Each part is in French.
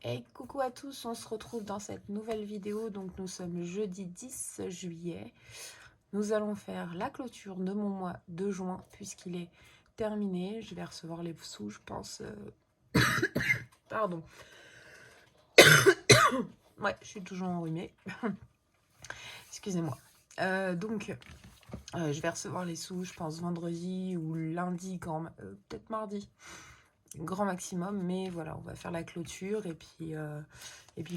Hey, coucou à tous, on se retrouve dans cette nouvelle vidéo. Donc nous sommes jeudi 10 juillet. Nous allons faire la clôture de mon mois de juin puisqu'il est terminé. Je vais recevoir les sous, je pense. Pardon. Ouais, je suis toujours enrhumée. Excusez-moi. Je vais recevoir les sous, je pense, vendredi ou lundi, peut-être mardi. Grand maximum, mais voilà, on va faire la clôture et puis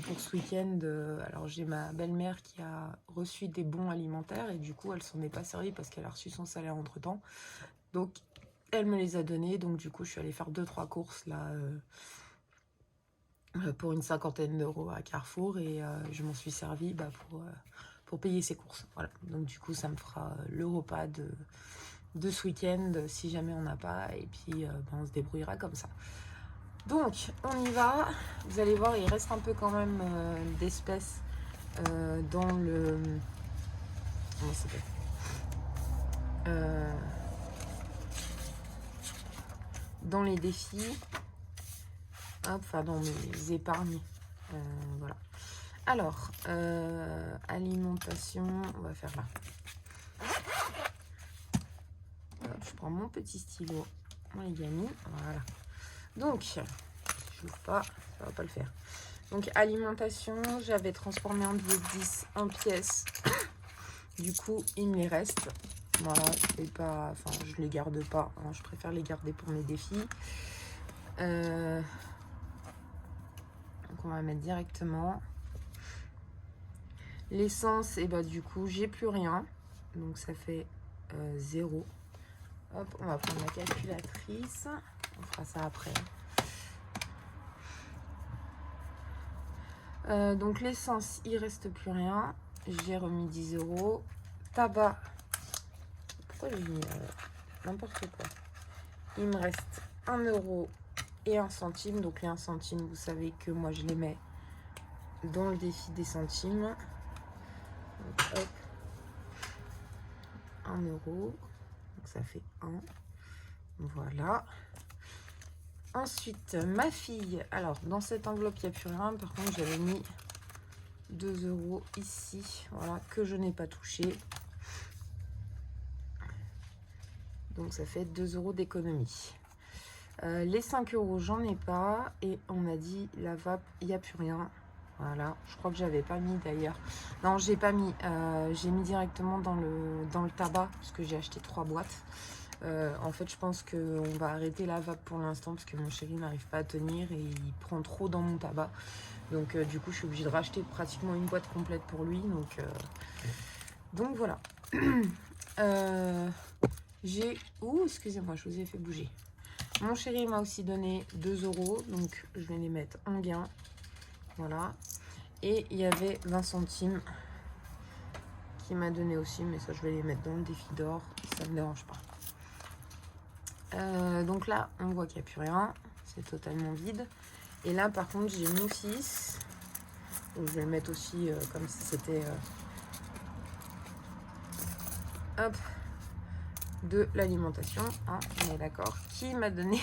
pour ce week-end, alors j'ai ma belle-mère qui a reçu des bons alimentaires et du coup elle s'en est pas servie parce qu'elle a reçu son salaire entre temps, donc elle me les a donnés, donc du coup je suis allée faire 2-3 courses là pour une cinquantaine d'euros à Carrefour et je m'en suis servie pour payer ses courses, voilà, donc du coup ça me fera le repas de ce week-end si jamais on n'a pas, et puis on se débrouillera comme ça. Donc on y va, vous allez voir, il reste un peu quand même d'espèces dans le... Comment ça s'appelle dans les défis, enfin dans mes épargnes, voilà. Alors, alimentation, on va faire là. Je prends mon petit stylo, mon origami, voilà. Donc, je n'ouvre pas, ça va pas le faire. Donc, alimentation, j'avais transformé un billet de 10 en pièces. Du coup, il me les reste. Voilà, je les garde pas. Hein, je préfère les garder pour mes défis. Donc, on va mettre directement. L'essence, et bah du coup, j'ai plus rien. Donc, ça fait 0. Hop, on va prendre la calculatrice. On fera ça après. Donc, l'essence, il reste plus rien. J'ai remis 10 euros. Tabac. Pourquoi j'ai mis n'importe quoi? Il me reste 1 euro et 1 centime. Donc, les 1 centime, vous savez que moi, je les mets dans le défi des centimes. Donc, hop. 1 euro. Donc, ça fait 1. Voilà. Ensuite, ma fille. Alors, dans cette enveloppe, il n'y a plus rien. Par contre, j'avais mis 2 euros ici. Voilà, que je n'ai pas touché. Donc, ça fait 2 euros d'économie. Les 5 euros, j'en ai pas. Et on m'a dit, la vape, il n'y a plus rien. Voilà, je crois que j'avais pas mis d'ailleurs. Non, j'ai pas mis. J'ai mis directement dans le tabac, parce que j'ai acheté 3 boîtes. En fait, je pense qu'on va arrêter la vape pour l'instant, parce que mon chéri n'arrive pas à tenir et il prend trop dans mon tabac. Donc, du coup, je suis obligée de racheter pratiquement une boîte complète pour lui. Donc voilà. Ouh, excusez-moi, je vous ai fait bouger. Mon chéri m'a aussi donné 2 euros, donc je vais les mettre en gain. Voilà. Et il y avait 20 centimes qui m'a donné aussi, mais ça, je vais les mettre dans le défi d'or. Ça ne me dérange pas. Donc là, on voit qu'il n'y a plus rien. C'est totalement vide. Et là, par contre, j'ai mon fils. Donc, je vais le mettre aussi comme si c'était... hop, de l'alimentation, hein, on est d'accord, qui m'a donné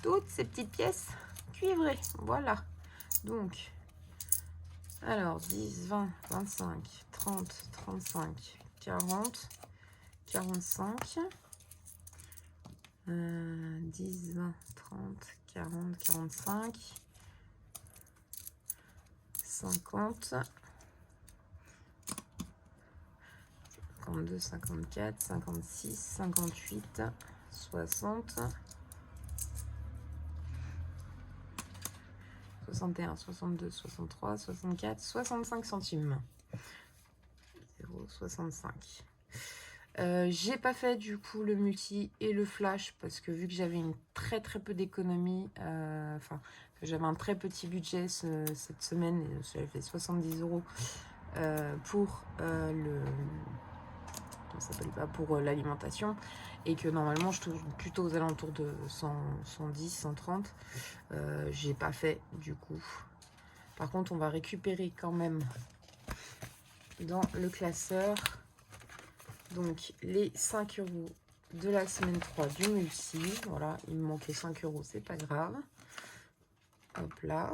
toutes ces petites pièces cuivrées, voilà. Donc, alors 10, 20, 25, 30, 35, 40, 45, 10, 20, 30, 40, 45, 50, 52, 54, 56, 58, 60, 61, 62, 63, 64, 65 centimes. 0,65. J'ai pas fait du coup le multi et le flash parce que vu que j'avais une très peu d'économie, que j'avais un très petit budget cette semaine, j'avais fait 70 euros pour pour l'alimentation, et que normalement je tourne plutôt aux alentours de 100, 110, 130. J'ai pas fait du coup. Par contre, on va récupérer quand même dans le classeur donc les 5 euros de la semaine 3 du multi. Voilà, il me manquait 5 euros, c'est pas grave. Hop là.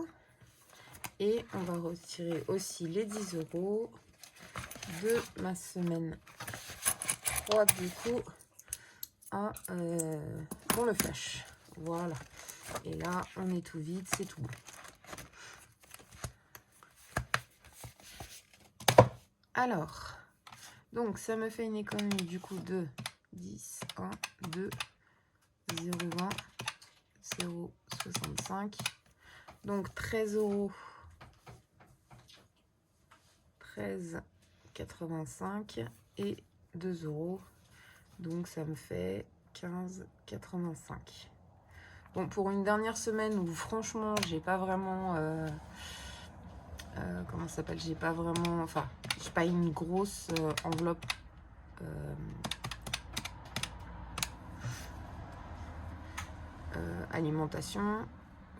Et on va retirer aussi les 10 € de ma semaine 3 du coup pour le flash. Voilà. Et là, on est tout vide, c'est tout bon. Alors, donc ça me fait une économie du coup de 10, 1, 2, 0,20, 0,65. Donc 13 €, 13,85 et 2 €. Donc ça me fait 15,85. Bon, pour une dernière semaine où franchement j'ai pas vraiment comment ça s'appelle, j'ai pas vraiment, enfin j'ai pas une grosse enveloppe alimentation,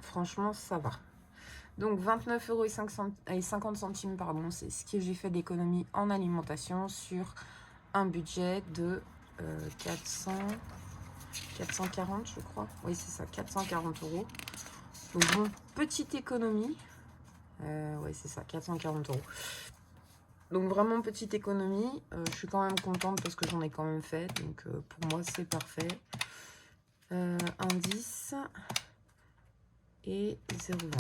franchement ça va. Donc 29,50 € pardon, c'est ce que j'ai fait d'économie en alimentation sur un budget de 440 je crois. Oui c'est ça, 440 €. Donc bon, petite économie. Oui c'est ça, 440 €. Donc vraiment petite économie. Je suis quand même contente parce que j'en ai quand même fait. Donc pour moi c'est parfait. Indice et 0,20.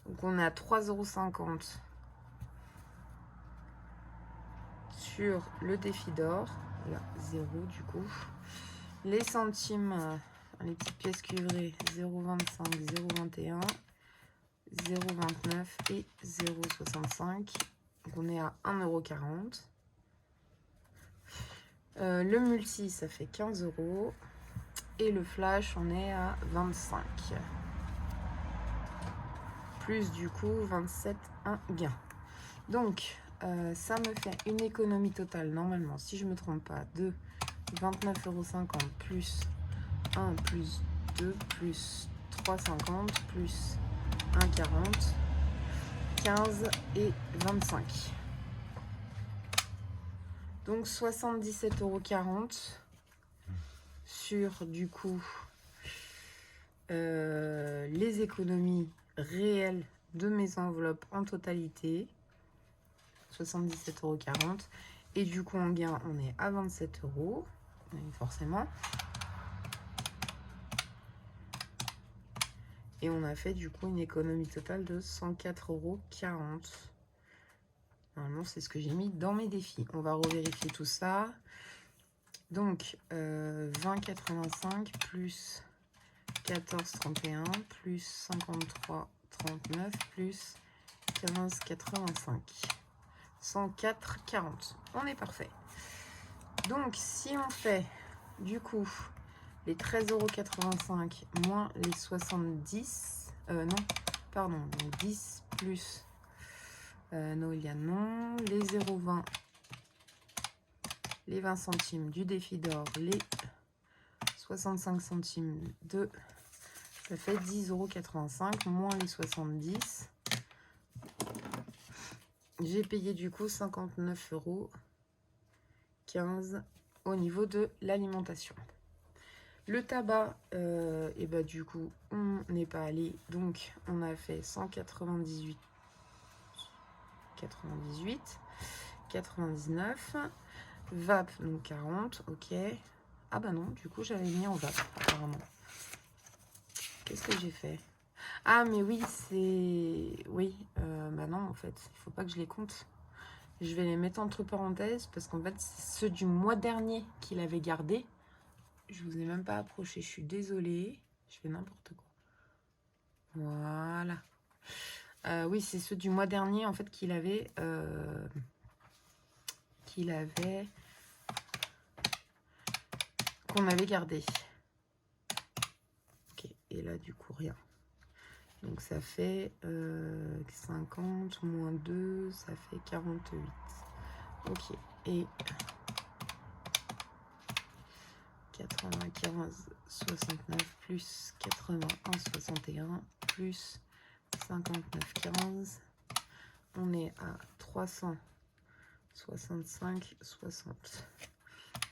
Donc on est à 3,50 € sur le défi d'or. Là, 0 du coup. Les centimes, les petites pièces cuivrées, 0,25, 0,21, 0,29 et 0,65. Donc on est à 1,40 €. Le multi, ça fait 15 €. Et le flash, on est à 25. Plus du coup 27, un gain. Donc ça me fait une économie totale normalement, si je ne me trompe pas, de 29,50 € plus 1 plus 2 plus 3,50 plus 1,40, 15 et 25. Donc 77,40 € sur du coup les économies réelles de mes enveloppes en totalité. 77,40 €. Et du coup en gain on est à 27 €, forcément. Et on a fait du coup une économie totale de 104,40 €. Normalement c'est ce que j'ai mis dans mes défis. On va revérifier tout ça. Donc 20,85 plus 14,31 plus 53,39 plus 15,85. 104,40. On est parfait. Donc si on fait du coup les 13,85 € moins les 70, non, pardon, donc 10 plus Noélia, non, les 0,20, les 20 centimes du défi d'or, les 65 centimes de, ça fait 10,85 € moins les 70. J'ai payé du coup 59,15 € au niveau de l'alimentation. Le tabac, et bah du coup on n'est pas allé, donc on a fait 198, 99, vape donc 40, ok. Ah bah non, du coup j'avais mis en vape apparemment. Qu'est-ce que j'ai fait? Ah mais oui, c'est... Oui, bah non en fait, il faut pas que je les compte. Je vais les mettre entre parenthèses parce qu'en fait c'est ceux du mois dernier qu'il avait gardé. Je vous ai même pas approché, je suis désolée. Je fais n'importe quoi. Voilà. Oui, c'est ceux du mois dernier en fait qu'il avait... qu'on avait gardé. Ok, et là du coup rien. Donc ça fait 50 moins 2, ça fait 48. Ok, et 95, 69 plus 81, 61 plus 59, 15. On est à 365, 60.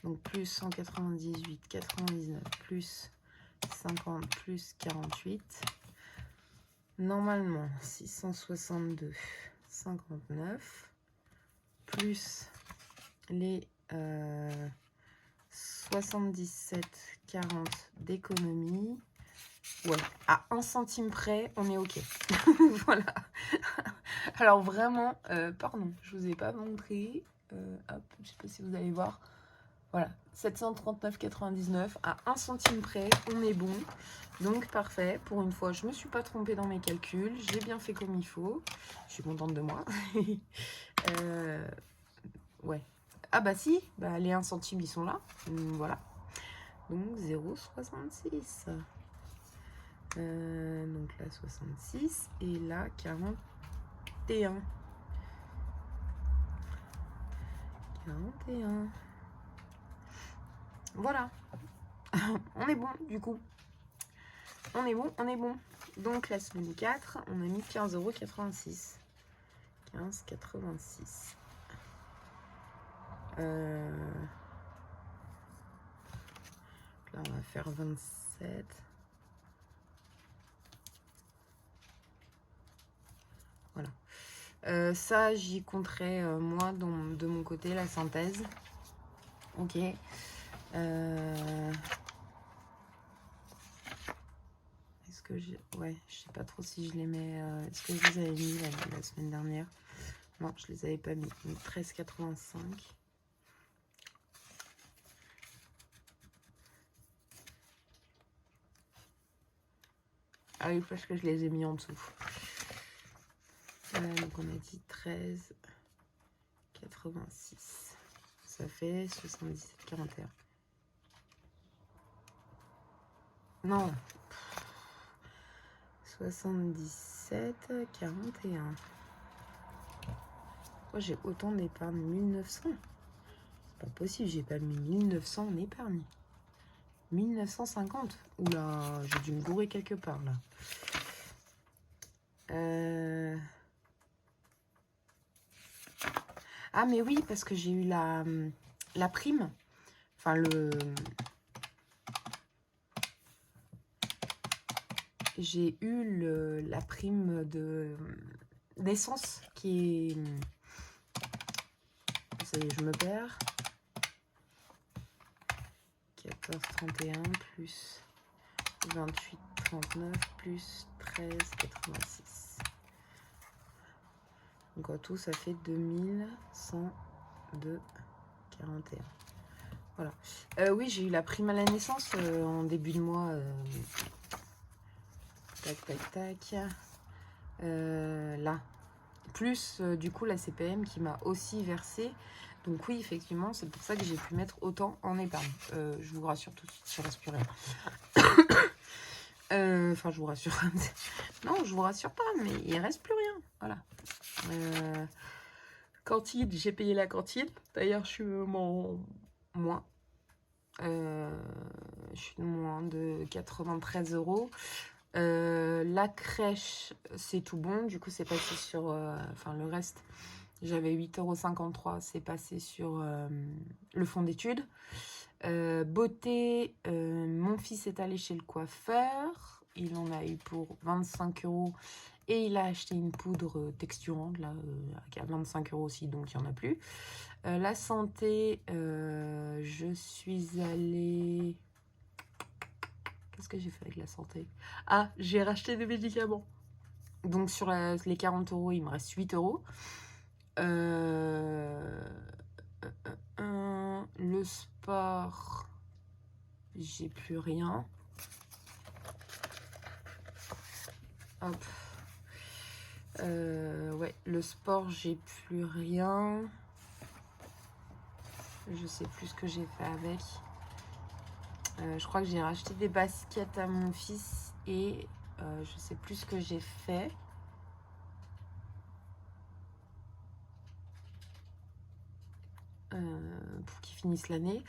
Donc plus 198, 99 plus 50 plus 48. Normalement, 662,59 plus les 77,40 d'économie. Ouais, à 1 centime près, on est OK. Voilà. Alors vraiment, pardon, je vous ai pas montré. Hop, je sais pas si vous allez voir. Voilà, 739,99 à 1 centime près, on est bon. Donc parfait, pour une fois, je me suis pas trompée dans mes calculs, j'ai bien fait comme il faut. Je suis contente de moi. Ouais. Ah bah si, bah les 1 centime, ils sont là. Voilà. Donc 0,66. Donc là 66 et là 41. 41. Voilà. On est bon du coup. On est bon, on est bon. Donc la semaine 4, on a mis 15,86 €. 15,86. Là on va faire 27. Voilà. Ça, j'y compterai moi de mon côté la synthèse. Ok. Est-ce que j'ai... Ouais, je sais pas trop si je les mets... Est-ce que je les avais mis la semaine dernière? Non, je les avais pas mis. 13,85. Ah oui, parce que je les ai mis en dessous. Donc on a dit 13,86. Ça fait 77,41. Non. 77,41. Pourquoi j'ai autant d'épargne? 1900. C'est pas possible, j'ai pas mis 1900 en épargne. 1950. Oula, j'ai dû me gourer quelque part là. Ah mais oui, parce que j'ai eu la prime. Enfin j'ai eu la prime d'essence qui est... Ça y est, je me perds. 14,31 plus 28,39 plus 13,86. Donc en tout, ça fait 2102,41. Voilà. Oui, j'ai eu la prime à la naissance en début de mois. Tac, tac, tac. Là. Plus, du coup, la CPM qui m'a aussi versé. Donc oui, effectivement, c'est pour ça que j'ai pu mettre autant en épargne. Je vous rassure tout de suite, je reste plus rien. Enfin, je vous rassure. Non, je vous rassure pas, mais il reste plus rien. Voilà. Cantine, j'ai payé la cantine. D'ailleurs, je suis moins. Je suis moins de 93 €. La crèche, c'est tout bon. Du coup, c'est passé sur... Enfin, le reste, j'avais 8,53 €. C'est passé sur le fonds d'études. Beauté, mon fils est allé chez le coiffeur. Il en a eu pour 25 €. Et il a acheté une poudre texturante, là, à 25 € aussi, donc il n'y en a plus. La santé, je suis allée... Qu'est-ce que j'ai fait avec la santé? Ah, j'ai racheté des médicaments. Donc sur les 40 €, il me reste 8 €. Le sport, j'ai plus rien. Hop. Ouais, le sport, j'ai plus rien. Je sais plus ce que j'ai fait avec. Je crois que j'ai racheté des baskets à mon fils et je sais plus ce que j'ai fait. Pour qu'il finisse l'année.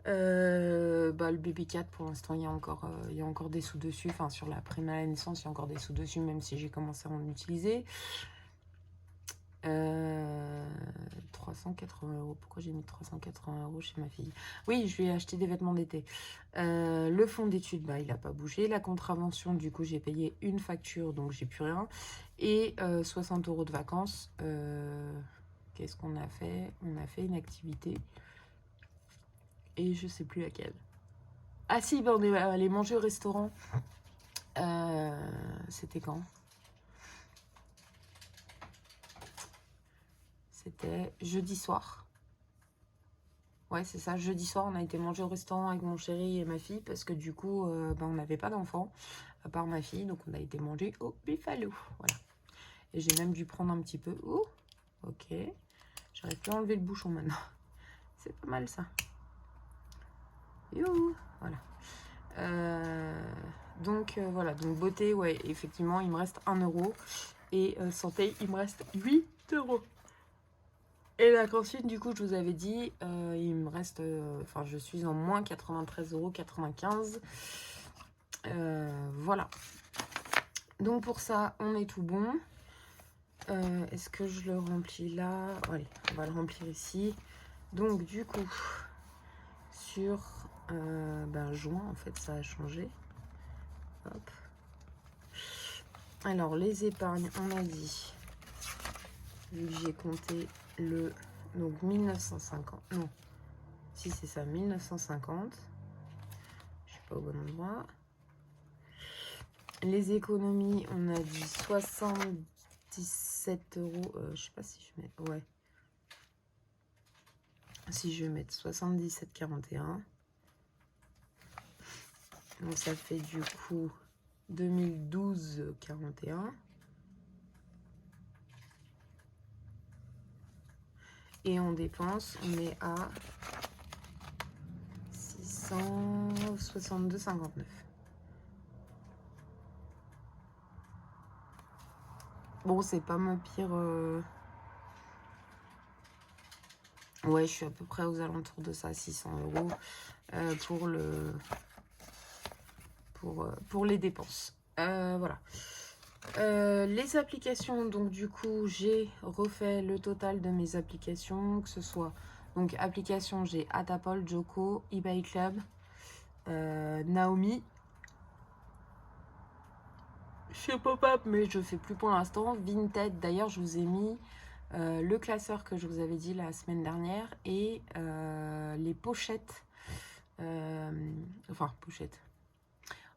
Le BB4 pour l'instant il y a encore des sous dessus. Enfin sur la prime à la naissance il y a encore des sous dessus même si j'ai commencé à en utiliser. 380 €. Pourquoi j'ai mis 380 € chez ma fille? Oui, je lui ai acheté des vêtements d'été. Le fonds d'études, bah, il n'a pas bougé. La contravention, du coup, j'ai payé une facture, donc j'ai plus rien. Et 60 € de vacances. Qu'est-ce qu'on a fait? On a fait une activité. Et je sais plus laquelle. Ah si, bah, on est allé manger au restaurant. C'était quand? C'était jeudi soir. Ouais, c'est ça. Jeudi soir, on a été manger au restaurant avec mon chéri et ma fille parce que du coup, bah, on n'avait pas d'enfant à part ma fille. Donc, on a été manger au Buffalo. Voilà. Et j'ai même dû prendre un petit peu. Oh, ok. J'arrive plus à enlever le bouchon maintenant. C'est pas mal ça. Youhou. Voilà. Donc, voilà. Donc, beauté, ouais, effectivement, il me reste 1 €. Et santé, il me reste 8 €. Et la cantine, du coup, je vous avais dit, il me reste... Enfin, je suis en moins 93,95 €. Voilà. Donc, pour ça, on est tout bon. Est-ce que je le remplis là? Allez, on va le remplir ici. Donc, du coup, sur juin, en fait, ça a changé. Hop. Alors, les épargnes, on a dit, vu que j'ai compté le... Donc, 1950. Non. Si, c'est ça, 1950. Je suis pas au bon endroit. Les économies, on a dit 77 €. Je sais pas si je mets... Ouais. Si je vais mettre 77,41. Donc, ça fait du coup 2012,41. Et on dépense, on est à 662,59. Bon, c'est pas ma pire... Ouais, je suis à peu près aux alentours de ça, 600 € pour les dépenses. Voilà. Les applications, donc du coup, j'ai refait le total de mes applications, que ce soit... Donc, application, j'ai Atapol, Joko, eBay Club, Naomi. Chez Pop-Up, mais je fais plus pour l'instant. Vinted, d'ailleurs, je vous ai mis le classeur que je vous avais dit la semaine dernière et les pochettes. Enfin, pochettes.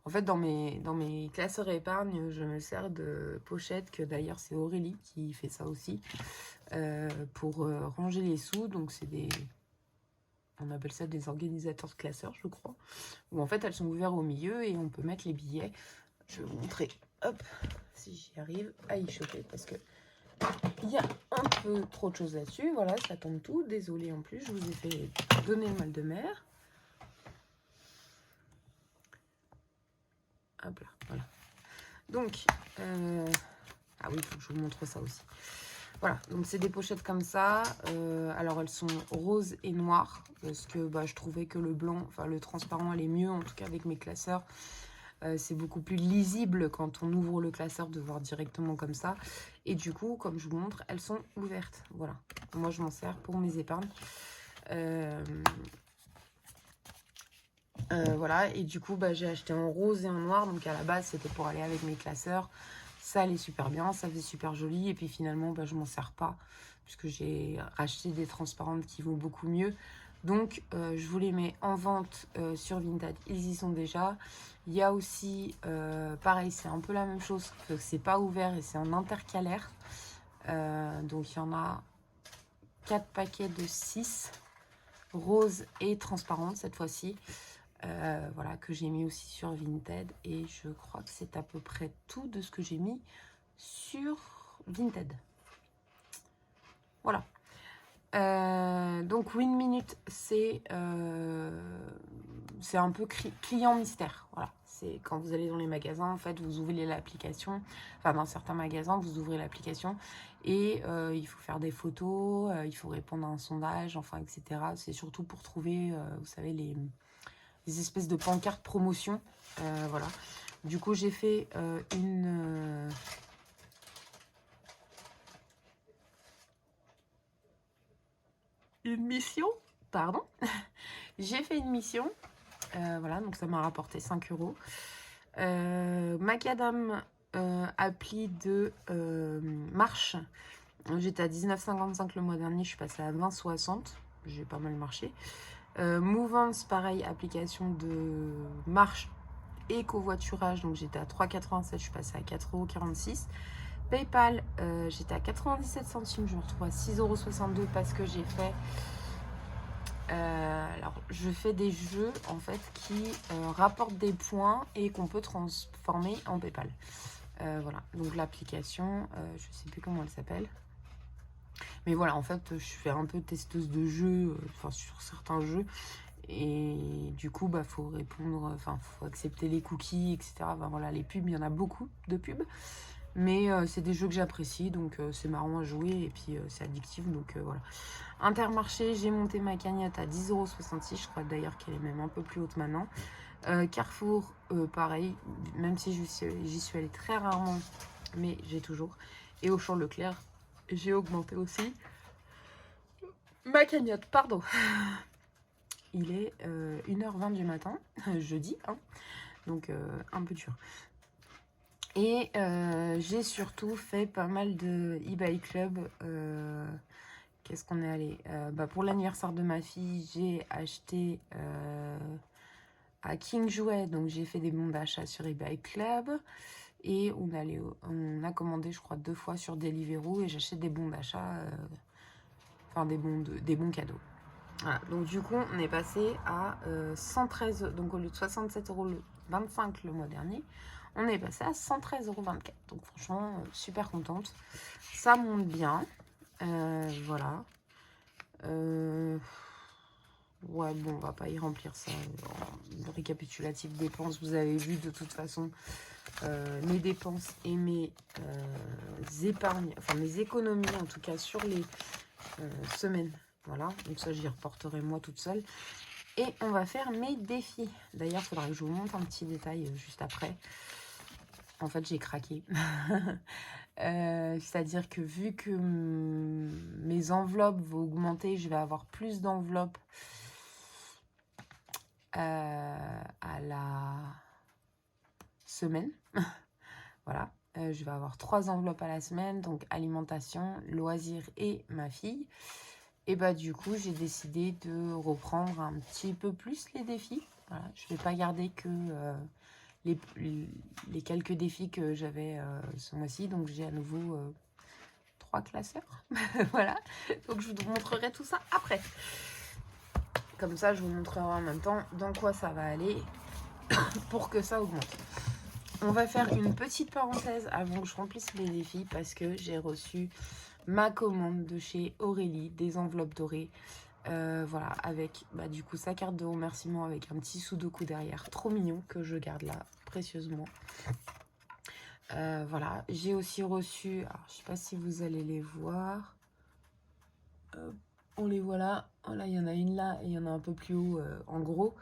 En fait, dans mes classeurs épargne, je me sers de pochettes, que d'ailleurs, c'est Aurélie qui fait ça aussi, pour ranger les sous. Donc, c'est des... On appelle ça des organisateurs de classeurs, je crois. Où en fait, elles sont ouvertes au milieu et on peut mettre les billets. Je vais vous montrer, hop, si j'y arrive à y choper, parce que il y a un peu trop de choses là-dessus. Voilà, ça tombe tout. Désolée en plus, je vous ai fait donner le mal de mer. Hop là, voilà. Donc, ah oui, il faut que je vous montre ça aussi. Voilà, donc c'est des pochettes comme ça. Alors, elles sont roses et noires, parce que bah, je trouvais que le blanc, enfin le transparent, allait mieux, en tout cas avec mes classeurs. C'est beaucoup plus lisible quand on ouvre le classeur de voir directement comme ça. Et du coup, comme je vous montre, elles sont ouvertes. Voilà. Moi, je m'en sers pour mes épargnes. Voilà. Et du coup, bah, j'ai acheté en rose et en noir. Donc, à la base, c'était pour aller avec mes classeurs. Ça allait super bien. Ça faisait super joli. Et puis, finalement, bah, je m'en sers pas. Puisque j'ai racheté des transparentes qui vont beaucoup mieux. Donc, je vous les mets en vente sur Vinted. Ils y sont déjà. Il y a aussi, pareil, c'est un peu la même chose, que c'est pas ouvert et c'est en intercalaire. Donc, il y en a 4 paquets de 6, rose et transparente cette fois-ci. Voilà, que j'ai mis aussi sur Vinted. Et je crois que c'est à peu près tout de ce que j'ai mis sur Vinted. Voilà. Donc Win Minute, c'est un peu client mystère. Voilà, c'est quand vous allez dans les magasins, en fait, vous ouvrez l'application. Enfin, dans certains magasins, vous ouvrez l'application et il faut faire des photos, il faut répondre à un sondage, enfin, etc. C'est surtout pour trouver, vous savez, les espèces de pancartes promotion. Voilà. Du coup, j'ai fait une... une mission, pardon. J'ai fait une mission, voilà, donc ça m'a rapporté 5 euros. Macadam, appli de marche. J'étais à 19,55 le mois dernier, je suis passée à 20,60. J'ai pas mal marché. Movance, pareil, application de marche et covoiturage. Donc j'étais à 3,87, je suis passée à 4,46 €. PayPal, j'étais à 97 centimes, je me retrouve à 6,62 € parce que j'ai fait... alors, je fais des jeux en fait qui rapportent des points et qu'on peut transformer en PayPal. Voilà, donc l'application, je sais plus comment elle s'appelle. Mais voilà, en fait, je fais un peu testeuse de jeux, enfin sur certains jeux. Et du coup, bah, faut répondre, enfin, faut accepter les cookies, etc. Ben, voilà, les pubs, il y en a beaucoup de pubs. Mais c'est des jeux que j'apprécie, donc c'est marrant à jouer et puis c'est addictif, donc voilà. Intermarché, j'ai monté ma cagnotte à 10,66 €, je crois d'ailleurs qu'elle est même un peu plus haute maintenant. Carrefour, pareil, même si j'y suis allée très rarement, mais j'ai toujours. Et Auchan Leclerc, j'ai augmenté aussi ma cagnotte, pardon. Il est 1h20 du matin, jeudi, hein, donc un peu dur. Et j'ai surtout fait pas mal de eBay Club. Qu'est-ce qu'on est allé bah, pour l'anniversaire de ma fille, j'ai acheté à King Jouet. Donc j'ai fait des bons d'achat sur eBay Club. Et on a commandé, je crois, 2 fois sur Deliveroo. Et j'achète des bons d'achat, enfin des bons cadeaux. Voilà, donc du coup, on est passé à 113, donc au lieu de 67,25 € le mois dernier, on est passé à 113,24 €. Donc franchement, super contente. Ça monte bien. Voilà. Ouais, bon, on va pas y remplir ça. Le récapitulatif dépenses, vous avez vu de toute façon mes dépenses et mes épargnes, enfin mes économies en tout cas sur les semaines. Voilà, donc ça j'y reporterai moi toute seule. Et on va faire mes défis. D'ailleurs, il faudra que je vous montre un petit détail juste après. En fait, j'ai craqué. C'est-à-dire que vu que mes enveloppes vont augmenter, je vais avoir plus d'enveloppes à la semaine. Voilà. Je vais avoir 3 enveloppes à la semaine, donc alimentation, loisirs et ma fille. Et bah du coup, j'ai décidé de reprendre un petit peu plus les défis. Voilà. Je ne vais pas garder que les quelques défis que j'avais ce mois-ci. Donc j'ai à nouveau 3 classeurs. Voilà. Donc je vous montrerai tout ça après. Comme ça, je vous montrerai en même temps dans quoi ça va aller pour que ça augmente. On va faire une petite parenthèse avant que je remplisse les défis parce que j'ai reçu ma commande de chez Aurélie, des enveloppes dorées. Voilà, avec bah, du coup sa carte de remerciement avec un petit sudoku derrière, trop mignon, que je garde là précieusement. Voilà, j'ai aussi reçu, alors je sais pas si vous allez les voir, on les voit là, voilà, il y en a une là et il y en a un peu plus haut en gros.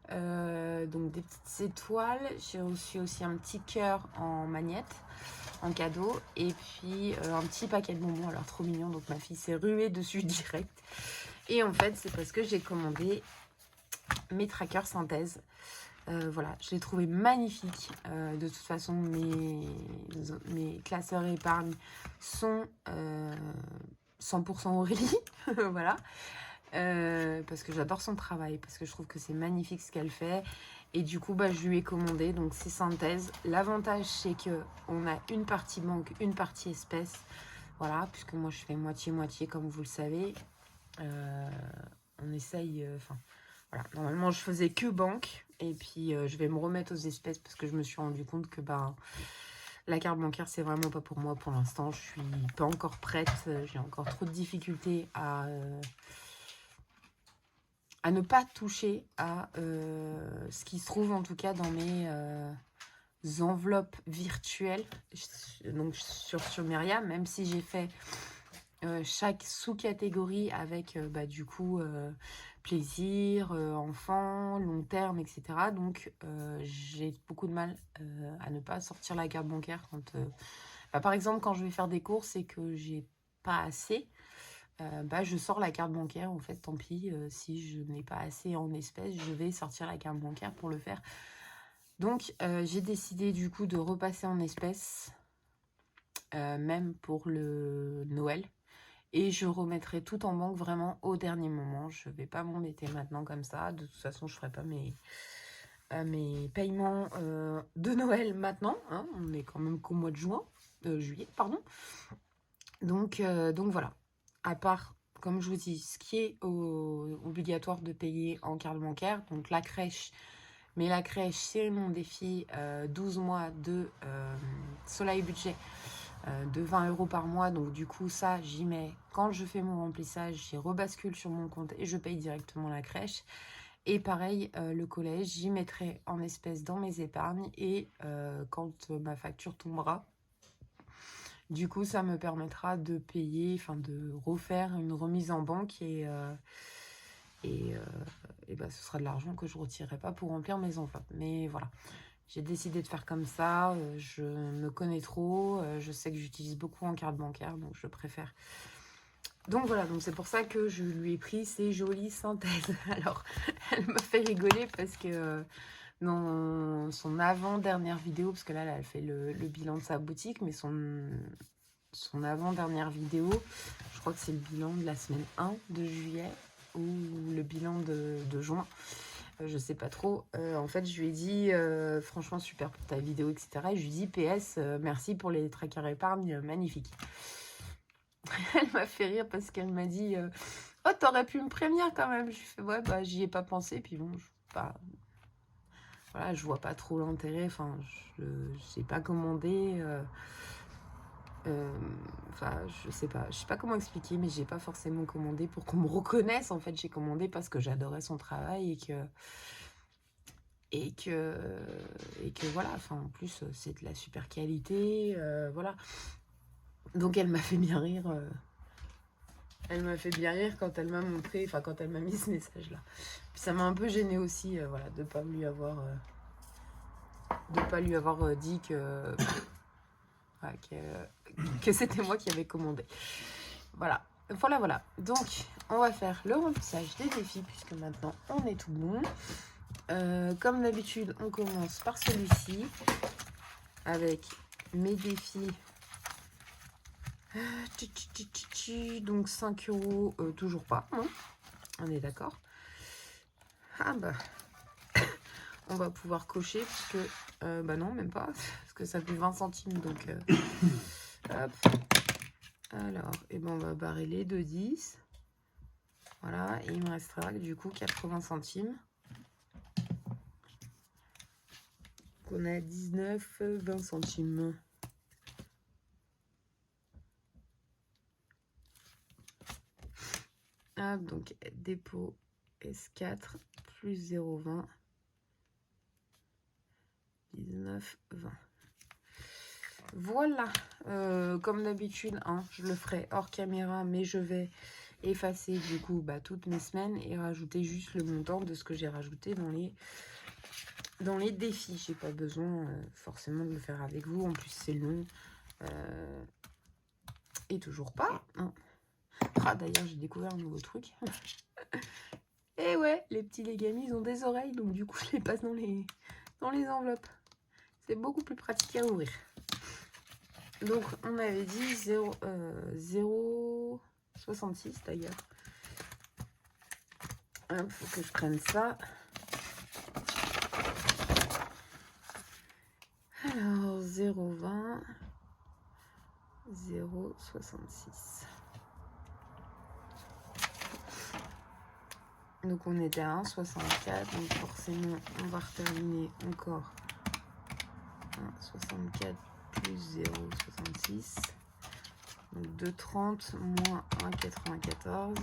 Donc des petites étoiles, j'ai reçu aussi un petit cœur en magnette en cadeau et puis un petit paquet de bonbons, alors trop mignon, donc ma fille s'est ruée dessus direct. Et en fait c'est parce que j'ai commandé mes trackers synthèse. Voilà, je l'ai trouvé magnifique. De toute façon, mes classeurs épargne sont 100% Aurélie. Voilà. Parce que j'adore son travail, parce que je trouve que c'est magnifique ce qu'elle fait. Et du coup, bah, je lui ai commandé, donc c'est synthèse. L'avantage, c'est que on a une partie banque, une partie espèce. Voilà, puisque moi, je fais moitié-moitié, comme vous le savez. On essaye... Enfin, voilà. Normalement, je faisais que banque. Et puis, je vais me remettre aux espèces parce que je me suis rendu compte que bah, la carte bancaire, c'est vraiment pas pour moi pour l'instant. Je suis pas encore prête. J'ai encore trop de difficultés à ne pas toucher à ce qui se trouve en tout cas dans mes enveloppes virtuelles. Donc sur Myriam, même si j'ai fait chaque sous-catégorie avec bah, du coup plaisir, enfant, long terme, etc. Donc j'ai beaucoup de mal à ne pas sortir la carte bancaire quand... bah, par exemple, quand je vais faire des courses et que j'ai pas assez, je sors la carte bancaire. En fait, tant pis, si je n'ai pas assez en espèces, je vais sortir la carte bancaire pour le faire. Donc, j'ai décidé du coup de repasser en espèces, même pour le Noël. Et je remettrai tout en banque vraiment au dernier moment. Je vais pas m'embêter maintenant comme ça. De toute façon, je ferai pas mes paiements de Noël maintenant. Hein. On est quand même qu'au mois de juillet, pardon. Donc voilà. À part, comme je vous dis, ce qui est obligatoire de payer en carte bancaire, donc la crèche. Mais la crèche, c'est mon défi 12 mois de Soleil Budget de 20 € par mois. Donc du coup, ça, j'y mets quand je fais mon remplissage, j'y rebascule sur mon compte et je paye directement la crèche. Et pareil, le collège, j'y mettrai en espèces dans mes épargnes. Et quand ma facture tombera, du coup, ça me permettra de payer, enfin de refaire une remise en banque et ce sera de l'argent que je ne retirerai pas pour remplir mes enveloppes. Mais voilà, j'ai décidé de faire comme ça. Je me connais trop. Je sais que j'utilise beaucoup en carte bancaire, donc je préfère. Donc voilà, donc c'est pour ça que je lui ai pris ces jolies synthèses. Alors, elle me fait rigoler parce que dans son avant-dernière vidéo, parce que là, elle fait le bilan de sa boutique, mais son avant-dernière vidéo, je crois que c'est le bilan de la semaine 1 de juillet ou le bilan de juin. Je sais pas trop. En fait, je lui ai dit, franchement, super pour ta vidéo, etc. Et je lui ai dit, PS, merci pour les trackers épargne, magnifique. Elle m'a fait rire parce qu'elle m'a dit, oh, t'aurais pu me prévenir quand même. Je lui ai fait, ouais, bah, j'y ai pas pensé. Puis bon, voilà, je vois pas trop l'intérêt. Enfin, je n'ai pas commandé. Enfin, je sais pas comment expliquer, mais j'ai pas forcément commandé pour qu'on me reconnaisse. En fait, j'ai commandé parce que j'adorais son travail et que voilà. Enfin, en plus, c'est de la super qualité, voilà. Donc, elle m'a fait bien rire. Elle m'a fait bien rire quand elle m'a montré, enfin quand elle m'a mis ce message-là. Puis ça m'a un peu gênée aussi, voilà, de pas lui avoir dit voilà, que c'était moi qui avais commandé. Voilà. Voilà. Donc, on va faire le remplissage des défis, puisque maintenant, on est tout bon. Comme d'habitude, on commence par celui-ci, avec mes défis. Donc, 5 €, toujours pas. Hein, on est d'accord. Ah bah, on va pouvoir cocher, puisque... bah non, même pas, parce que ça fait 20 centimes, donc... hop. Alors, et ben on va barrer les 2,10. Voilà, et il me restera du coup 80 centimes. Donc on a 19, 20 centimes. Ah, donc dépôt S4 plus 0,20. 19, 20. Voilà, comme d'habitude, hein, je le ferai hors caméra, mais je vais effacer du coup toutes mes semaines et rajouter juste le montant de ce que j'ai rajouté dans les défis. J'ai pas besoin forcément de le faire avec vous, en plus c'est long. Et toujours pas. Hein. Ah, d'ailleurs, j'ai découvert un nouveau truc. Et ouais, les petits Legami, ils ont des oreilles, donc du coup, je les passe dans les enveloppes. C'est beaucoup plus pratique à ouvrir. Donc, on avait dit 0,66 d'ailleurs. Il faut que je prenne ça. Alors, 0,20, 0,66. Donc, on était à 1,64. Donc, forcément, on va terminer encore 1,64 plus 0,66. Donc 2,30 moins 1,94.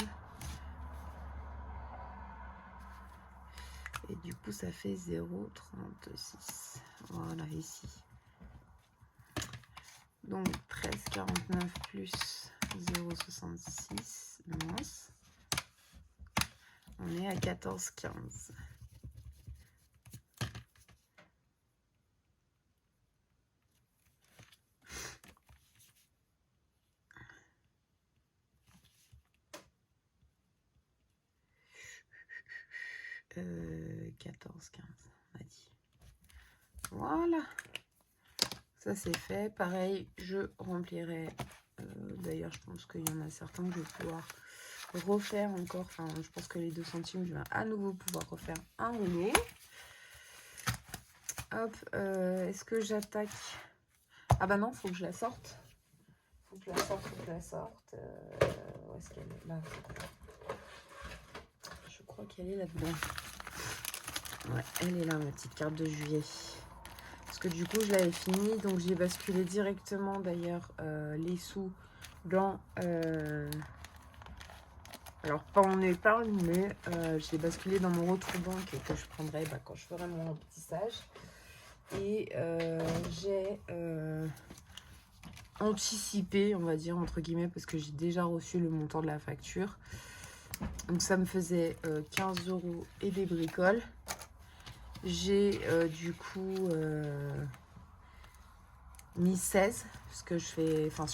Et du coup, ça fait 0,36. Voilà, ici. Donc 13,49 plus 0,66 moins. On est à 14,15. 14, 15, on a dit. Voilà. Ça, c'est fait. Pareil, je remplirai. D'ailleurs, je pense qu'il y en a certains que je vais pouvoir refaire encore. Enfin, je pense que les 2 centimes, je vais à nouveau pouvoir refaire un rouleau. Hop, est-ce que j'attaque? Ah bah non, faut que je la sorte. Faut que je la sorte, où est-ce qu'elle est? Là. Je crois qu'elle est là-dedans. Ouais, elle est là, ma petite carte de juillet. Parce que du coup, je l'avais fini. Donc, j'ai basculé directement, d'ailleurs, les sous dans... alors, pas en épargne, mais j'ai basculé dans mon retrait banque que je prendrai quand je ferai mon remplissage. Et j'ai anticipé, on va dire, entre guillemets, parce que j'ai déjà reçu le montant de la facture. Donc, ça me faisait 15 € et des bricoles. J'ai du coup mis 16, parce que je fais, enfin,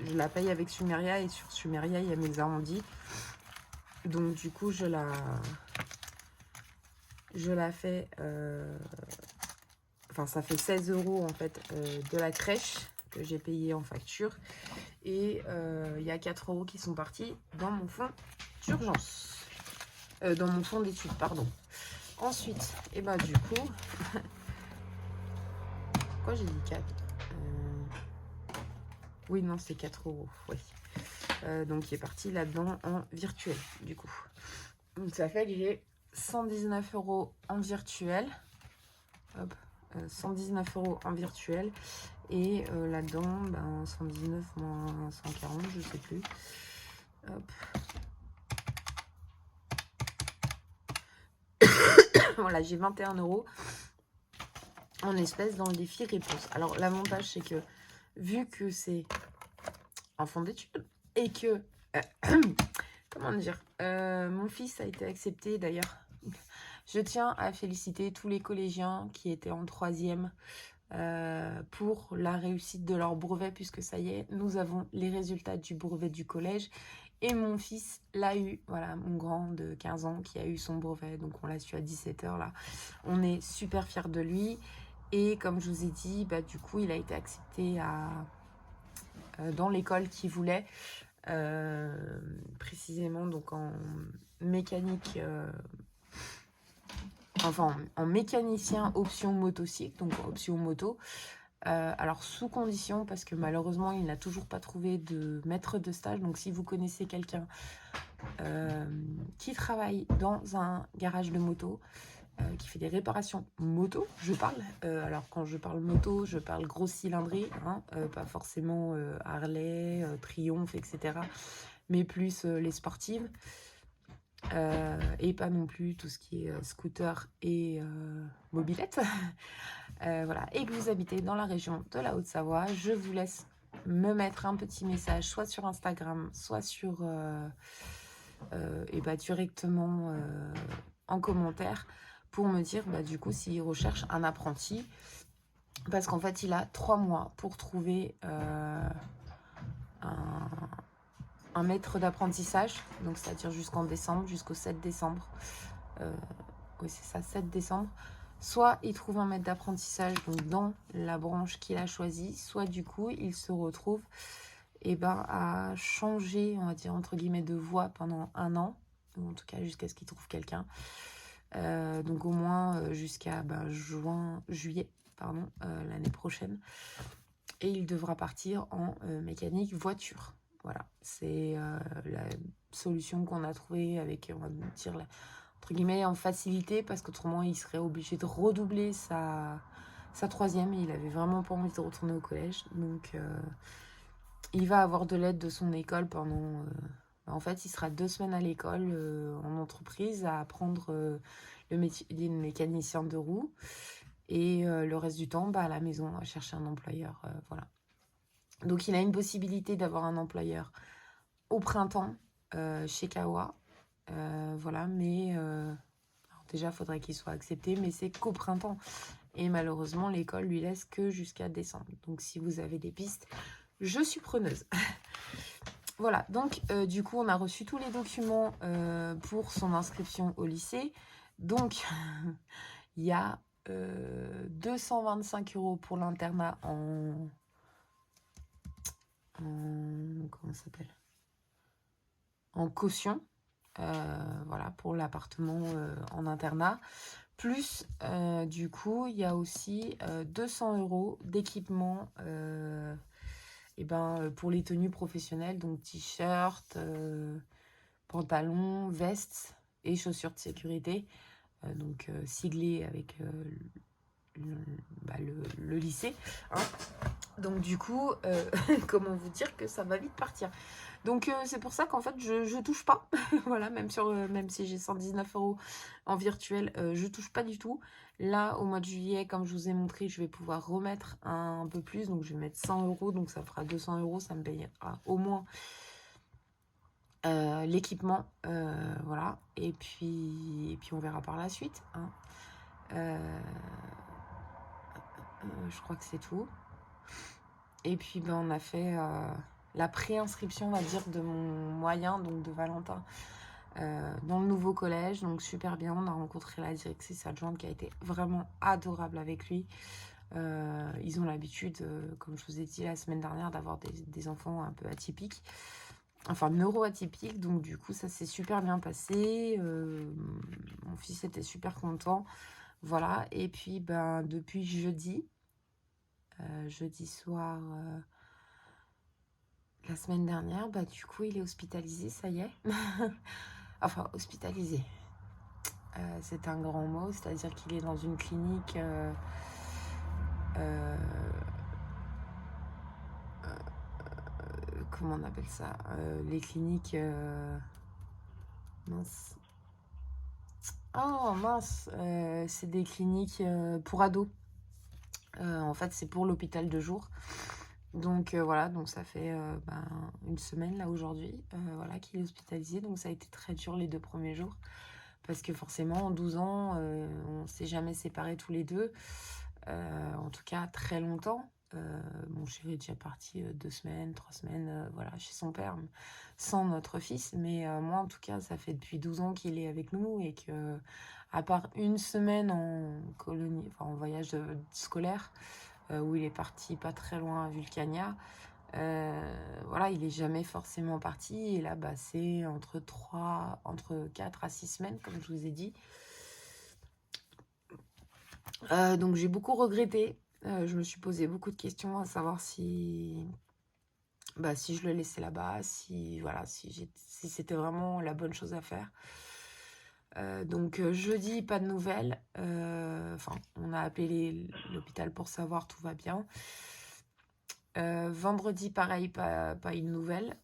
je la paye avec Sumeria, et sur Sumeria, il y a mes arrondis. Donc, du coup, je la fais... enfin, ça fait 16 € en fait de la crèche que j'ai payé en facture. Et il y a 4 € qui sont partis dans mon fonds d'urgence. Dans mon fonds d'études, pardon. Ensuite, et bah du coup... Pourquoi j'ai dit 4 oui, non, c'est 4 €. Oui. Donc, il est parti là-dedans en virtuel, du coup. Donc, ça fait que j'ai 119 € en virtuel. Hop. 119 € en virtuel. Et là-dedans, ben, 119 moins 140, je sais plus. Hop. Voilà, j'ai 21 € en espèces dans le défi réponse. Alors, l'avantage, c'est que vu que c'est en fond d'études et que... comment dire, mon fils a été accepté, d'ailleurs. Je tiens à féliciter tous les collégiens qui étaient en 3e pour la réussite de leur brevet, puisque ça y est, nous avons les résultats du brevet du collège. Et mon fils l'a eu, voilà, mon grand de 15 ans qui a eu son brevet. Donc on l'a su à 17 h là. On est super fiers de lui. Et comme je vous ai dit, bah, du coup, il a été accepté dans l'école qu'il voulait. Précisément donc en mécanique... enfin, en mécanicien option motocycle, donc option moto. Alors, sous condition, parce que malheureusement, il n'a toujours pas trouvé de maître de stage. Donc, si vous connaissez quelqu'un qui travaille dans un garage de moto, qui fait des réparations moto, je parle. Alors, quand je parle moto, je parle grosse cylindrée, hein, pas forcément Harley, Triumph, etc. Mais plus les sportives. Et pas non plus tout ce qui est scooter et mobilette. Voilà. Et que vous habitez dans la région de la Haute-Savoie, je vous laisse me mettre un petit message, soit sur Instagram, soit sur et bah, directement en commentaire, pour me dire bah, du coup s'il recherche un apprenti, parce qu'en fait il a 3 mois pour trouver un maître d'apprentissage, donc c'est-à-dire jusqu'en décembre, jusqu'au 7 décembre. Oui, c'est ça, 7 décembre. Soit il trouve un maître d'apprentissage donc dans la branche qu'il a choisie, soit du coup il se retrouve à changer, on va dire entre guillemets, de voie pendant 1 an, ou en tout cas jusqu'à ce qu'il trouve quelqu'un. Donc au moins jusqu'à juillet l'année prochaine. Et il devra partir en mécanique voiture. Voilà, c'est la solution qu'on a trouvée avec, on va dire, entre guillemets, en facilité, parce qu'autrement, il serait obligé de redoubler sa 3e, et il avait vraiment pas envie de retourner au collège. Donc, il va avoir de l'aide de son école pendant... en fait, il sera 2 semaines à l'école, en entreprise, à apprendre le métier de mécanicien de roue. Et le reste du temps, à la maison, à chercher un employeur. Voilà. Donc, il a une possibilité d'avoir un employeur au printemps chez Kawa. Voilà, mais déjà, il faudrait qu'il soit accepté, mais c'est qu'au printemps. Et malheureusement, l'école lui laisse que jusqu'à décembre. Donc, si vous avez des pistes, je suis preneuse. Voilà, donc du coup, on a reçu tous les documents pour son inscription au lycée. Donc, il y a 225 € pour l'internat comment ça s'appelle, en caution. Voilà, pour l'appartement en internat. Plus, du coup, il y a aussi 200 € d'équipement pour les tenues professionnelles, donc t-shirt, pantalon, veste et chaussures de sécurité, donc siglés avec le lycée. Hein. Donc du coup, comment vous dire que ça va vite partir. Donc c'est pour ça qu'en fait je touche pas. Voilà, même si j'ai 119 € en virtuel, je touche pas du tout. Là au mois de juillet, comme je vous ai montré, je vais pouvoir remettre un peu plus. Donc je vais mettre 100 €, donc ça fera 200 €, ça me payera au moins l'équipement. Voilà. Et puis on verra par la suite. Hein. Je crois que c'est tout. Et puis on a fait la préinscription, on va dire, de mon moyen, donc de Valentin, dans le nouveau collège. Donc super bien, on a rencontré la directrice adjointe qui a été vraiment adorable avec lui. Ils ont l'habitude, comme je vous ai dit la semaine dernière, d'avoir des enfants un peu atypiques, enfin neuroatypiques. Donc du coup ça s'est super bien passé. Mon fils était super content. Voilà, et puis depuis jeudi soir, la semaine dernière, du coup il est hospitalisé, ça y est. Enfin hospitalisé, c'est un grand mot, c'est-à-dire qu'il est dans une clinique comment on appelle ça, les cliniques mince, oh mince, c'est des cliniques pour ados. En fait c'est pour l'hôpital de jour. Donc voilà, donc ça fait une semaine là aujourd'hui, voilà, qu'il est hospitalisé. Donc ça a été très dur les 2 premiers jours. Parce que forcément, en 12 ans, on ne s'est jamais séparés tous les deux. En tout cas, très longtemps. Mon chéri est déjà parti 2 semaines, 3 semaines, voilà, chez son père, sans notre fils. Mais moi, en tout cas, ça fait depuis 12 ans qu'il est avec nous et que, à part une semaine en colonie, enfin en voyage scolaire, où il est parti pas très loin à Vulcania, voilà, il est jamais forcément parti. Et là, c'est entre 4 à 6 semaines, comme je vous ai dit. Donc j'ai beaucoup regretté. Je me suis posé beaucoup de questions à savoir si je le laissais là-bas, si c'était vraiment la bonne chose à faire. Donc jeudi, pas de nouvelles. Enfin, on a appelé l'hôpital pour savoir, tout va bien. Vendredi, pareil, pas une nouvelle.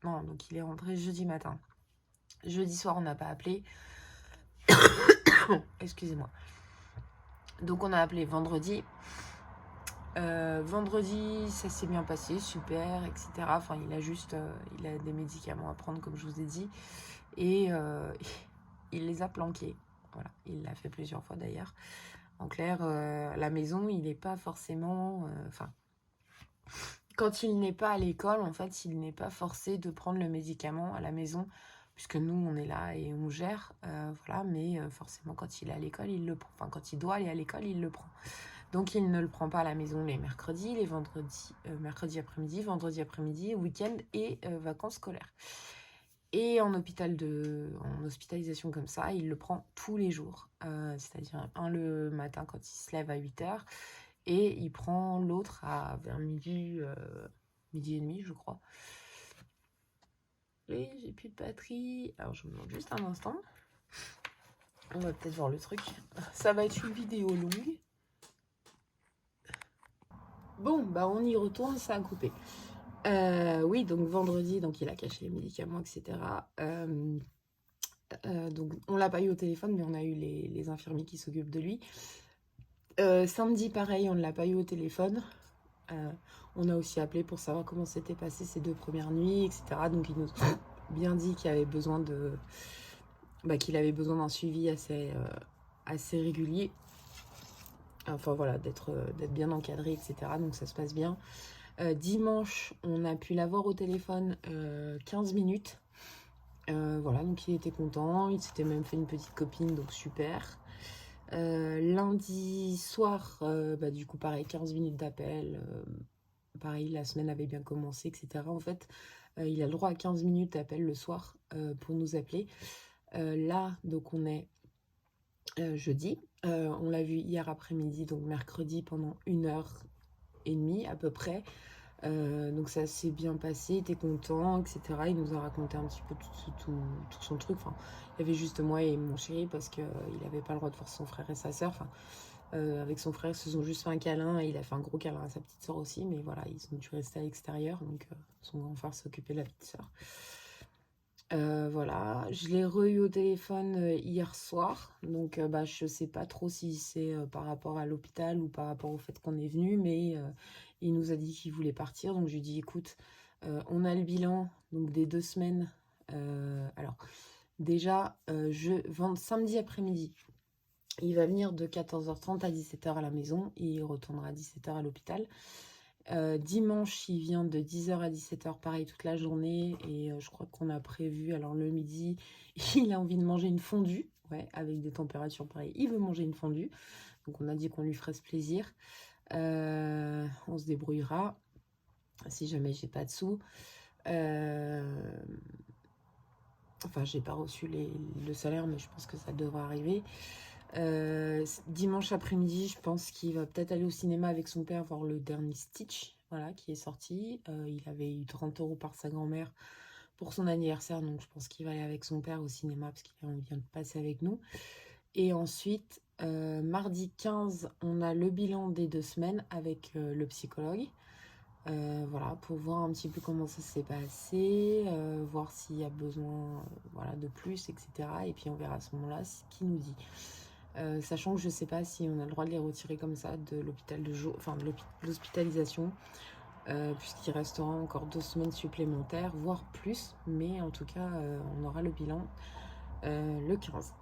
Non, donc il est rentré jeudi matin. Jeudi soir, on n'a pas appelé. Excusez-moi. Donc on a appelé vendredi. Vendredi, ça s'est bien passé, super, etc. Enfin, il a des médicaments à prendre, comme je vous ai dit. Et il les a planqués. Voilà, il l'a fait plusieurs fois d'ailleurs. En clair, la maison, il n'est pas forcément... quand il n'est pas à l'école, en fait, il n'est pas forcé de prendre le médicament à la maison, puisque nous, on est là et on gère, voilà, mais forcément, quand il est à l'école, il le prend. Enfin, quand il doit aller à l'école, il le prend. Donc, il ne le prend pas à la maison les mercredis, les vendredis, mercredi après-midi, vendredi après-midi, week-end et vacances scolaires. Et en hospitalisation comme ça, il le prend tous les jours. C'est-à-dire un le matin quand il se lève à 8h, et il prend l'autre vers midi et demi, je crois. Et j'ai plus de batterie. Alors, je me demande juste un instant. On va peut-être voir le truc. Ça va être une vidéo longue. Bon, on y retourne, ça a coupé. Oui, donc vendredi, donc il a caché les médicaments, etc. Donc on l'a pas eu au téléphone, mais on a eu les infirmiers qui s'occupent de lui. Samedi, pareil, on ne l'a pas eu au téléphone. On a aussi appelé pour savoir comment s'étaient passées ces 2 premières nuits, etc. Donc il nous a bien dit qu'il avait besoin d'un suivi assez régulier. Enfin voilà, d'être bien encadré, etc. Donc ça se passe bien. Dimanche, on a pu l'avoir au téléphone 15 minutes. Voilà, donc il était content, il s'était même fait une petite copine, donc super. Lundi soir, bah, du coup pareil, 15 minutes d'appel, pareil, la semaine avait bien commencé, etc. En fait, il a le droit à 15 minutes d'appel le soir pour nous appeler. Là, donc on est jeudi, on l'a vu hier après-midi, donc mercredi pendant 1h30 à peu près. Donc ça s'est bien passé, il était content, etc. Il nous a raconté un petit peu tout son truc. Enfin, il y avait juste moi et mon chéri parce qu'il n'avait pas le droit de voir son frère et sa soeur. Enfin, avec son frère, ils se sont juste fait un câlin et il a fait un gros câlin à sa petite soeur aussi. Mais voilà, ils ont dû rester à l'extérieur. Donc son grand frère s'occupait de la petite soeur. Voilà, je l'ai re-eu au téléphone hier soir. Donc bah, je sais pas trop si c'est par rapport à l'hôpital ou par rapport au fait qu'on est venu. Mais il nous a dit qu'il voulait partir. Donc je lui ai dit, écoute, on a le bilan donc des 2 semaines. Alors déjà, samedi après-midi, il va venir de 14h30 à 17h à la maison et il retournera à 17h à l'hôpital. Dimanche, il vient de 10h à 17h, pareil, toute la journée. Et je crois qu'on a prévu, alors le midi, il a envie de manger une fondue. Ouais, avec des températures pareilles, il veut manger une fondue. Donc on a dit qu'on lui ferait ce plaisir. On se débrouillera si jamais j'ai pas de sous. Enfin, j'ai pas reçu le salaire, mais je pense que ça devrait arriver. Dimanche après-midi, je pense qu'il va peut-être aller au cinéma avec son père voir le dernier Stitch, voilà, qui est sorti. Il avait eu 30 € par sa grand-mère pour son anniversaire, donc je pense qu'il va aller avec son père au cinéma parce qu'il vient de passer avec nous. Et ensuite, mardi 15, on a le bilan des 2 semaines avec le psychologue. Voilà, pour voir un petit peu comment ça s'est passé, voir s'il y a besoin voilà, de plus, etc. Et puis on verra à ce moment-là ce qu'il nous dit. Sachant que je ne sais pas si on a le droit de les retirer comme ça de l'hôpital de jour, enfin de l'hospitalisation, puisqu'il restera encore 2 semaines supplémentaires, voire plus. Mais en tout cas, on aura le bilan le 15.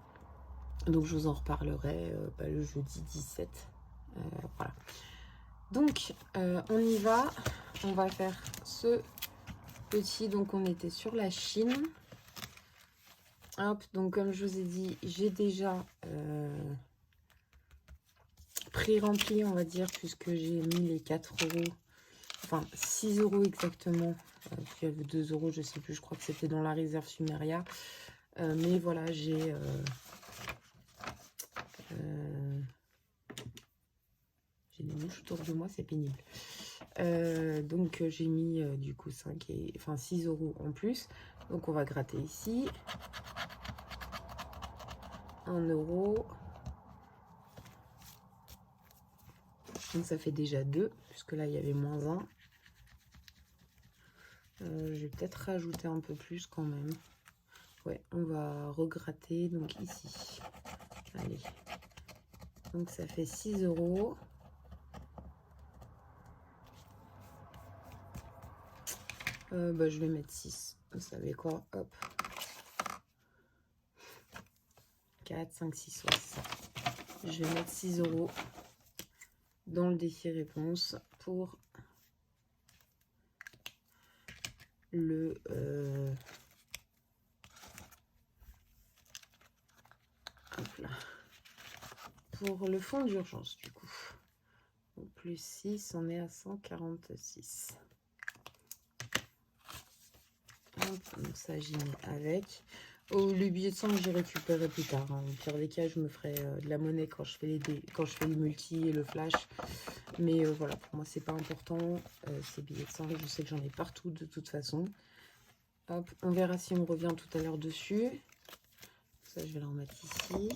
Donc je vous en reparlerai le jeudi 17. Voilà. Donc on y va. On va faire ce petit. Donc on était sur la Chine. Hop, donc comme je vous ai dit, j'ai déjà pré-rempli, on va dire, puisque j'ai mis les 4 €, enfin 6 € exactement. Puis il y avait 2 €, je sais plus, je crois que c'était dans la réserve Sumeria. Mais voilà, j'ai des mouches autour de moi, c'est pénible. Donc j'ai mis du coup 6 € en plus. Donc on va gratter ici. 1 €. Donc ça fait déjà 2, puisque là il y avait moins 1. Je vais peut-être rajouter un peu plus quand même. Ouais, on va regratter donc ici. Allez. Donc ça fait 6 €. Bah, je vais mettre 6. Vous savez quoi? Hop. 4, 5, 6, ouais, c'est ça. Je vais mettre 6 € dans le défi réponse pour le hop là. Pour le fonds d'urgence du coup. Donc plus 6, on est à 146. Hop, donc ça j'y mets avec. Oh, le billet de 5 j'ai récupéré plus tard. Hein. Au pire des cas, je me ferai de la monnaie quand je fais quand je fais le multi et le flash. Mais voilà, pour moi c'est pas important. Ces billets de 5, je sais que j'en ai partout de toute façon. Hop, on verra si on revient tout à l'heure dessus. Ça, je vais la remettre ici.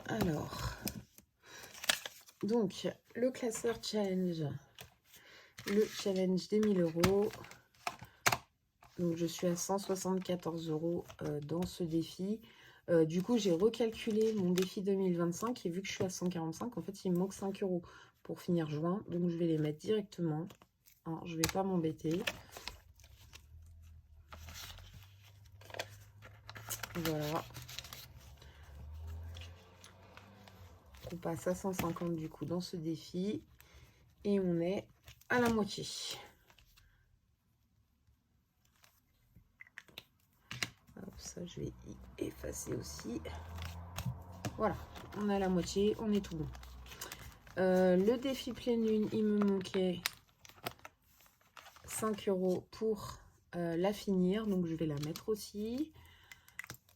Alors, donc, le classeur challenge. Le challenge des 1000 €. Donc, je suis à 174 € dans ce défi. Du coup, j'ai recalculé mon défi 2025 et vu que je suis à 145, en fait, il me manque 5 € pour finir juin. Donc, je vais les mettre directement. Hein, je ne vais pas m'embêter. Voilà. On passe à 150 du coup dans ce défi. Et on est à la moitié. ça, je vais y effacer aussi. Voilà, on a la moitié, on est tout bon. Le défi pleine lune, il me manquait 5 € pour la finir. Donc, je vais la mettre aussi.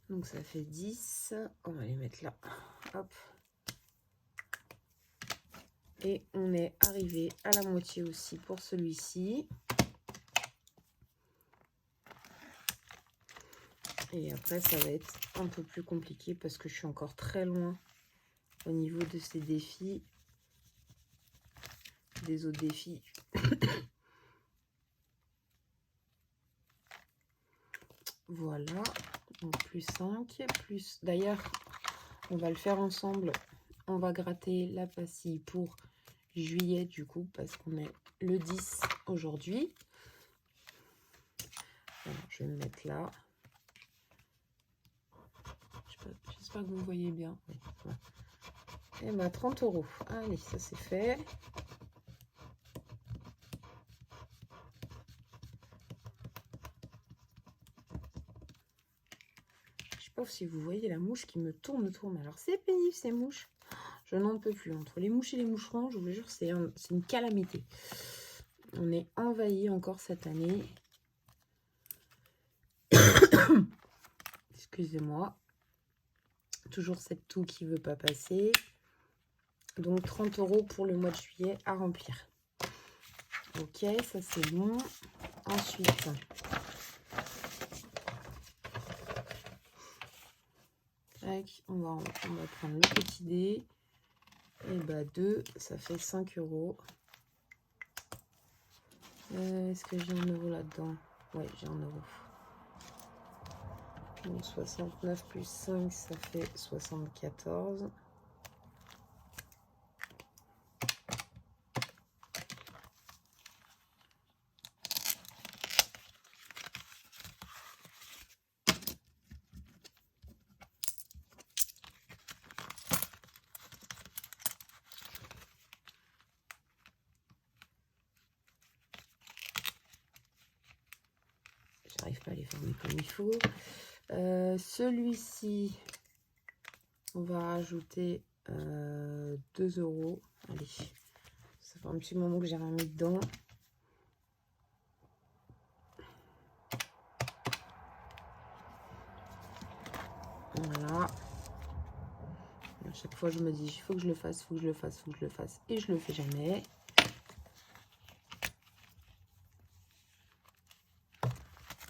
Donc, ça fait 10. On va les mettre là. Hop. Et on est arrivé à la moitié aussi pour celui-ci. Et après, ça va être un peu plus compliqué parce que je suis encore très loin au niveau de ces défis. Des autres défis. Voilà. Donc, plus 5. Plus... D'ailleurs, on va le faire ensemble. On va gratter la pastille pour juillet du coup parce qu'on est le 10 aujourd'hui. Je vais me mettre là. J'espère que vous voyez bien. Ouais. Et bah 30 €. Allez, ça c'est fait. Je sais pas si vous voyez la mouche qui me tourne. Alors c'est pénible ces mouches. Je n'en peux plus. Entre les mouches et les moucherons, je vous jure, c'est une calamité. On est envahi encore cette année. Excusez-moi. Toujours cette toux qui ne veut pas passer. Donc 30 € pour le mois de juillet à remplir. Ok, ça c'est bon. Ensuite, on va prendre le petit dé. Et bah 2, ça fait 5 €. Est-ce que j'ai 1 € là-dedans? Oui, j'ai 1 €. Donc 69 plus 5, ça fait 74. J'arrive pas à les fermer comme il faut. Celui-ci, on va rajouter 2 €. Allez, ça fait un petit moment que j'ai rien mis dedans. Voilà. À chaque fois, je me dis, il faut que je le fasse, il faut que je le fasse, il faut que je le fasse. Et je le fais jamais.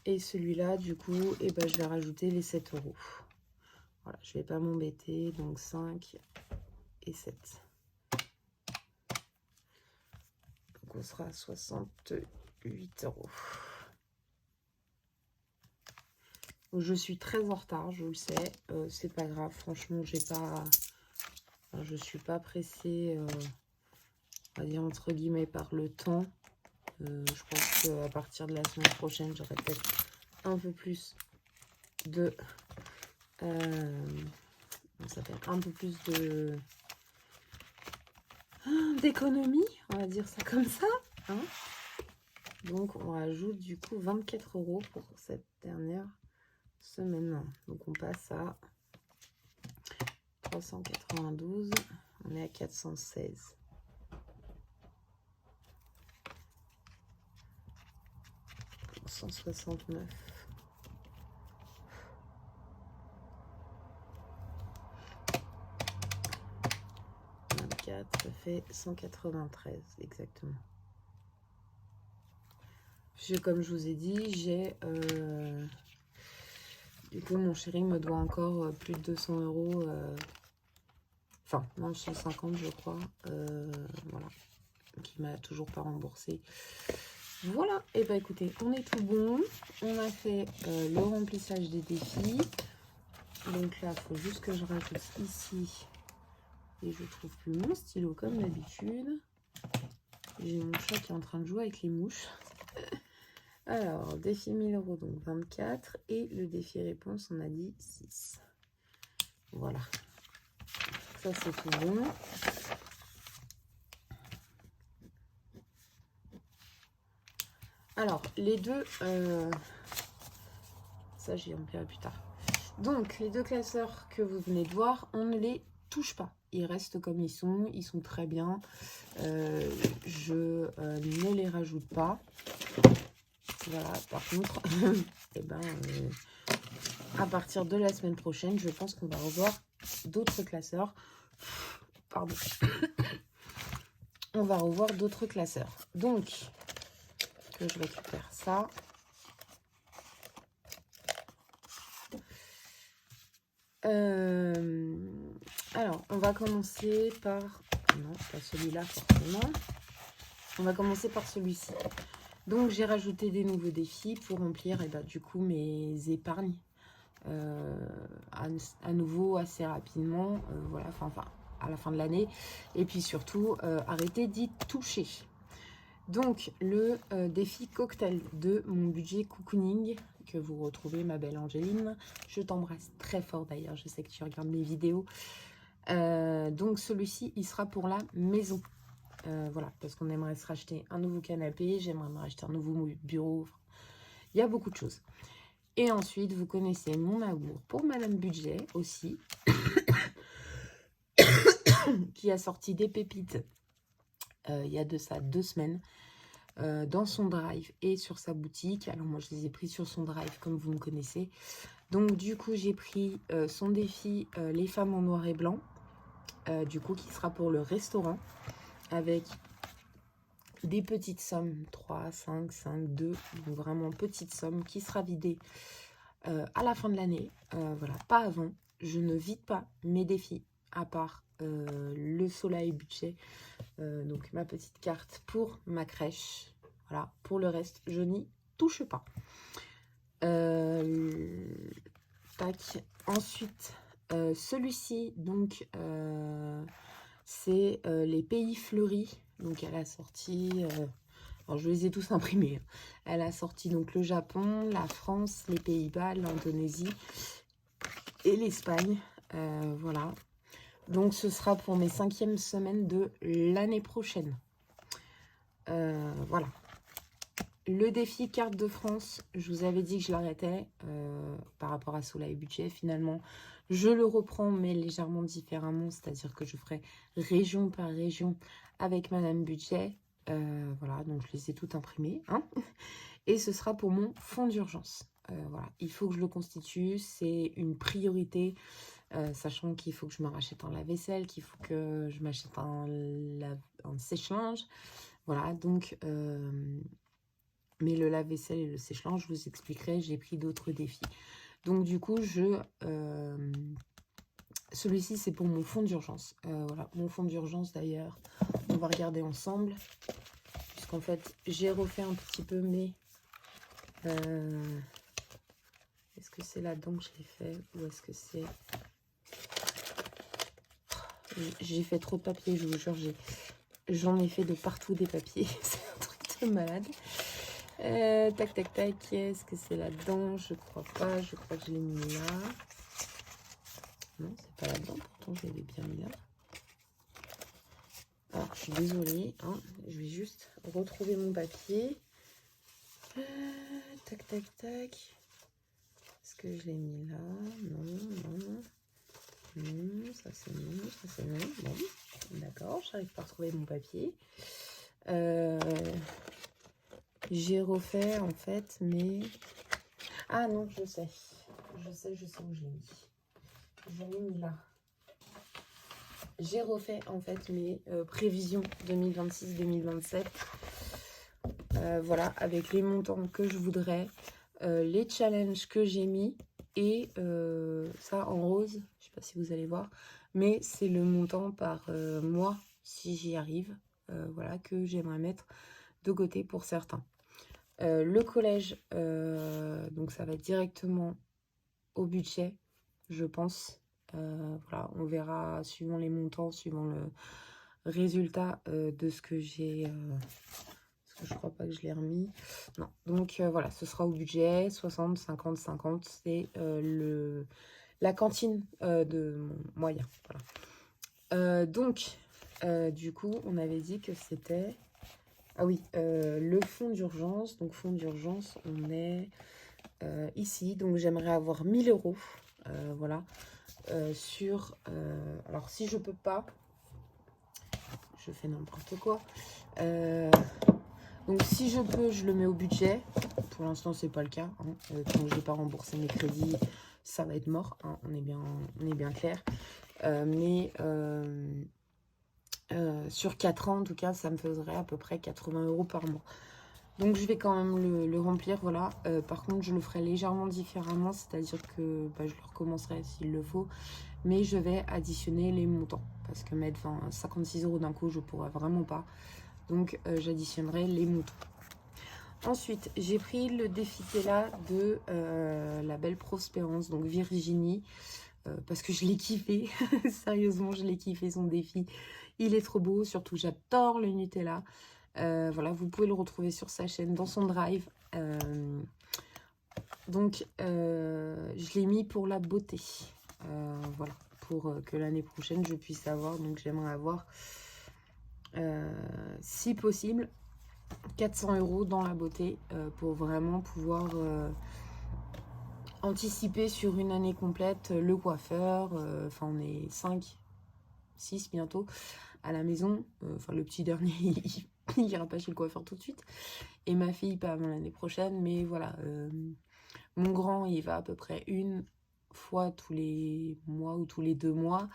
Et celui-là, du coup, eh ben, je vais rajouter les 7 €. Voilà, je ne vais pas m'embêter. Donc 5 et 7. Donc on sera à 68 €. Donc, je suis très en retard, je le sais. C'est pas grave, franchement, je suis pas pressée, on va dire entre guillemets, par le temps. Je pense qu'à partir de la semaine prochaine, j'aurai peut-être un peu plus de... ça fait un peu plus de... d'économie, on va dire ça comme ça. Hein. Donc, on rajoute du coup 24 € pour cette dernière semaine. Donc, on passe à 392. On est à 416. Pour 169. 24, ça fait 193 exactement. Puisque comme je vous ai dit, j'ai du coup mon chéri me doit encore plus de 200 €. Enfin, non, 150 je crois. Voilà. Donc il m'a toujours pas remboursé. Voilà, et bah écoutez, on est tout bon. On a fait le remplissage des défis. Donc là, il faut juste que je rajoute ici. Et je trouve plus mon stylo comme d'habitude. J'ai mon chat qui est en train de jouer avec les mouches. Alors, défi 1000 €, donc 24. Et le défi réponse, on a dit 6. Voilà. Ça, c'est tout bon. Alors, les deux, ça, j'y remplirai plus tard. Donc, les 2 classeurs que vous venez de voir, on ne les touche pas. Ils restent comme ils sont très bien. Je ne les rajoute pas. Voilà, par contre, eh ben, à partir de la semaine prochaine, je pense qu'on va revoir d'autres classeurs. Pardon. On va revoir d'autres classeurs. Donc, que je récupère ça. Alors, on va commencer par... Non, pas celui-là forcément. On va commencer par celui-ci. Donc, j'ai rajouté des nouveaux défis pour remplir du coup mes épargnes à nouveau assez rapidement. Voilà, enfin, à la fin de l'année. Et puis surtout, arrêter d'y toucher. Donc, le défi cocktail de mon budget cocooning que vous retrouvez, ma belle Angéline. Je t'embrasse très fort d'ailleurs, je sais que tu regardes mes vidéos. Donc, celui-ci, il sera pour la maison. Voilà, parce qu'on aimerait se racheter un nouveau canapé, j'aimerais me racheter un nouveau bureau. Il y a beaucoup de choses. Et ensuite, vous connaissez mon amour pour Madame Budget aussi, qui a sorti des pépites il y a de ça 2 semaines. Dans son drive et sur sa boutique. Alors moi je les ai pris sur son drive comme vous me connaissez. Donc du coup j'ai pris son défi les femmes en noir et blanc, du coup qui sera pour le restaurant avec des petites sommes, 3, 5, 5, 2, donc vraiment petite somme qui sera vidée à la fin de l'année. Voilà, pas avant. Je ne vide pas mes défis à part le soleil budget, donc ma petite carte pour ma crèche. Voilà, pour le reste, je n'y touche pas. Tac. Ensuite, celui-ci, donc, c'est les pays fleuris. Donc, elle a sorti... alors, je les ai tous imprimés. Elle a sorti donc le Japon, la France, les Pays-Bas, l'Indonésie et l'Espagne. Voilà. Donc, ce sera pour mes 5e semaines de l'année prochaine. Voilà. Le défi carte de France, je vous avais dit que je l'arrêtais par rapport à Soleil Budget. Finalement, je le reprends, mais légèrement différemment. C'est-à-dire que je ferai région par région avec Madame Budget. Voilà, donc je les ai toutes imprimées. Hein, et ce sera pour mon fonds d'urgence. Voilà, il faut que je le constitue. C'est une priorité. Sachant qu'il faut que je me rachète un lave-vaisselle, qu'il faut que je m'achète un sèche-linge. Voilà, donc... mais le lave-vaisselle et le sèche-linge, je vous expliquerai, j'ai pris d'autres défis. Donc du coup, celui-ci, c'est pour mon fonds d'urgence. Voilà, mon fonds d'urgence d'ailleurs, on va regarder ensemble. Puisqu'en fait, j'ai refait un petit peu mes... Est-ce que c'est là-dedans que je l'ai fait? Ou est-ce que c'est... J'ai fait trop de papier, je vous jure. J'en ai fait de partout des papiers. C'est un truc de malade. Tac, tac, tac. Est-ce que c'est là-dedans? Je crois pas. Je crois que je l'ai mis là. Non, c'est pas là-dedans. Pourtant, je l'avais bien mis là. Alors, je suis désolée. Hein, je vais juste retrouver mon papier. Tac, tac, tac. Est-ce que je l'ai mis là? Non, non. Non, ça c'est non, ça c'est non. Bon, d'accord, j'arrive pas à retrouver mon papier. J'ai refait en fait mes... Ah non, je sais. Je sais où je l'ai mis. Je l'ai mis là. J'ai refait en fait mes prévisions 2026-2027. Voilà, avec les montants que je voudrais, les challenges que j'ai mis. Et ça en rose, je ne sais pas si vous allez voir, mais c'est le montant par mois, si j'y arrive, voilà, que j'aimerais mettre de côté pour certains. Le collège, donc ça va directement au budget, je pense. Voilà, on verra suivant les montants, suivant le résultat de ce que j'ai... je crois pas que je l'ai remis. Non, donc voilà, ce sera au budget, 60, 50, 50, c'est la cantine de mon moyen. Voilà. Donc, du coup, on avait dit que c'était... Ah oui, le fonds d'urgence. Donc, fonds d'urgence, on est ici. Donc j'aimerais avoir 1000 euros. Voilà. Alors si je peux pas, je fais n'importe quoi. Donc si je peux, je le mets au budget. Pour l'instant, c'est pas le cas. Hein. Tant que je n'ai pas remboursé mes crédits, ça va être mort. Hein. On est bien clair. Sur 4 ans, en tout cas, ça me faisait à peu près 80 euros par mois. Donc je vais quand même le remplir, voilà. Par contre, je le ferai légèrement différemment, c'est-à-dire que je le recommencerai s'il le faut. Mais je vais additionner les montants. Parce que mettre 56 euros d'un coup, je pourrais vraiment pas. Donc j'additionnerai les montants. Ensuite, j'ai pris le défi là de la belle Prospérance, donc Virginie. Parce que je l'ai kiffé. Sérieusement, je l'ai kiffé son défi. Il est trop beau, surtout j'adore le Nutella. Voilà, vous pouvez le retrouver sur sa chaîne, dans son drive. Donc, je l'ai mis pour la beauté. Voilà, pour que l'année prochaine, je puisse avoir. Donc, j'aimerais avoir, si possible, 400 euros dans la beauté pour vraiment pouvoir anticiper sur une année complète le coiffeur. Enfin, on est 5, 6 bientôt à la maison. Enfin, le petit dernier, il ira pas chez le coiffeur tout de suite. Et ma fille, pas avant l'année prochaine. Mais voilà, mon grand, il va à peu près une fois tous les mois ou tous les 2 mois.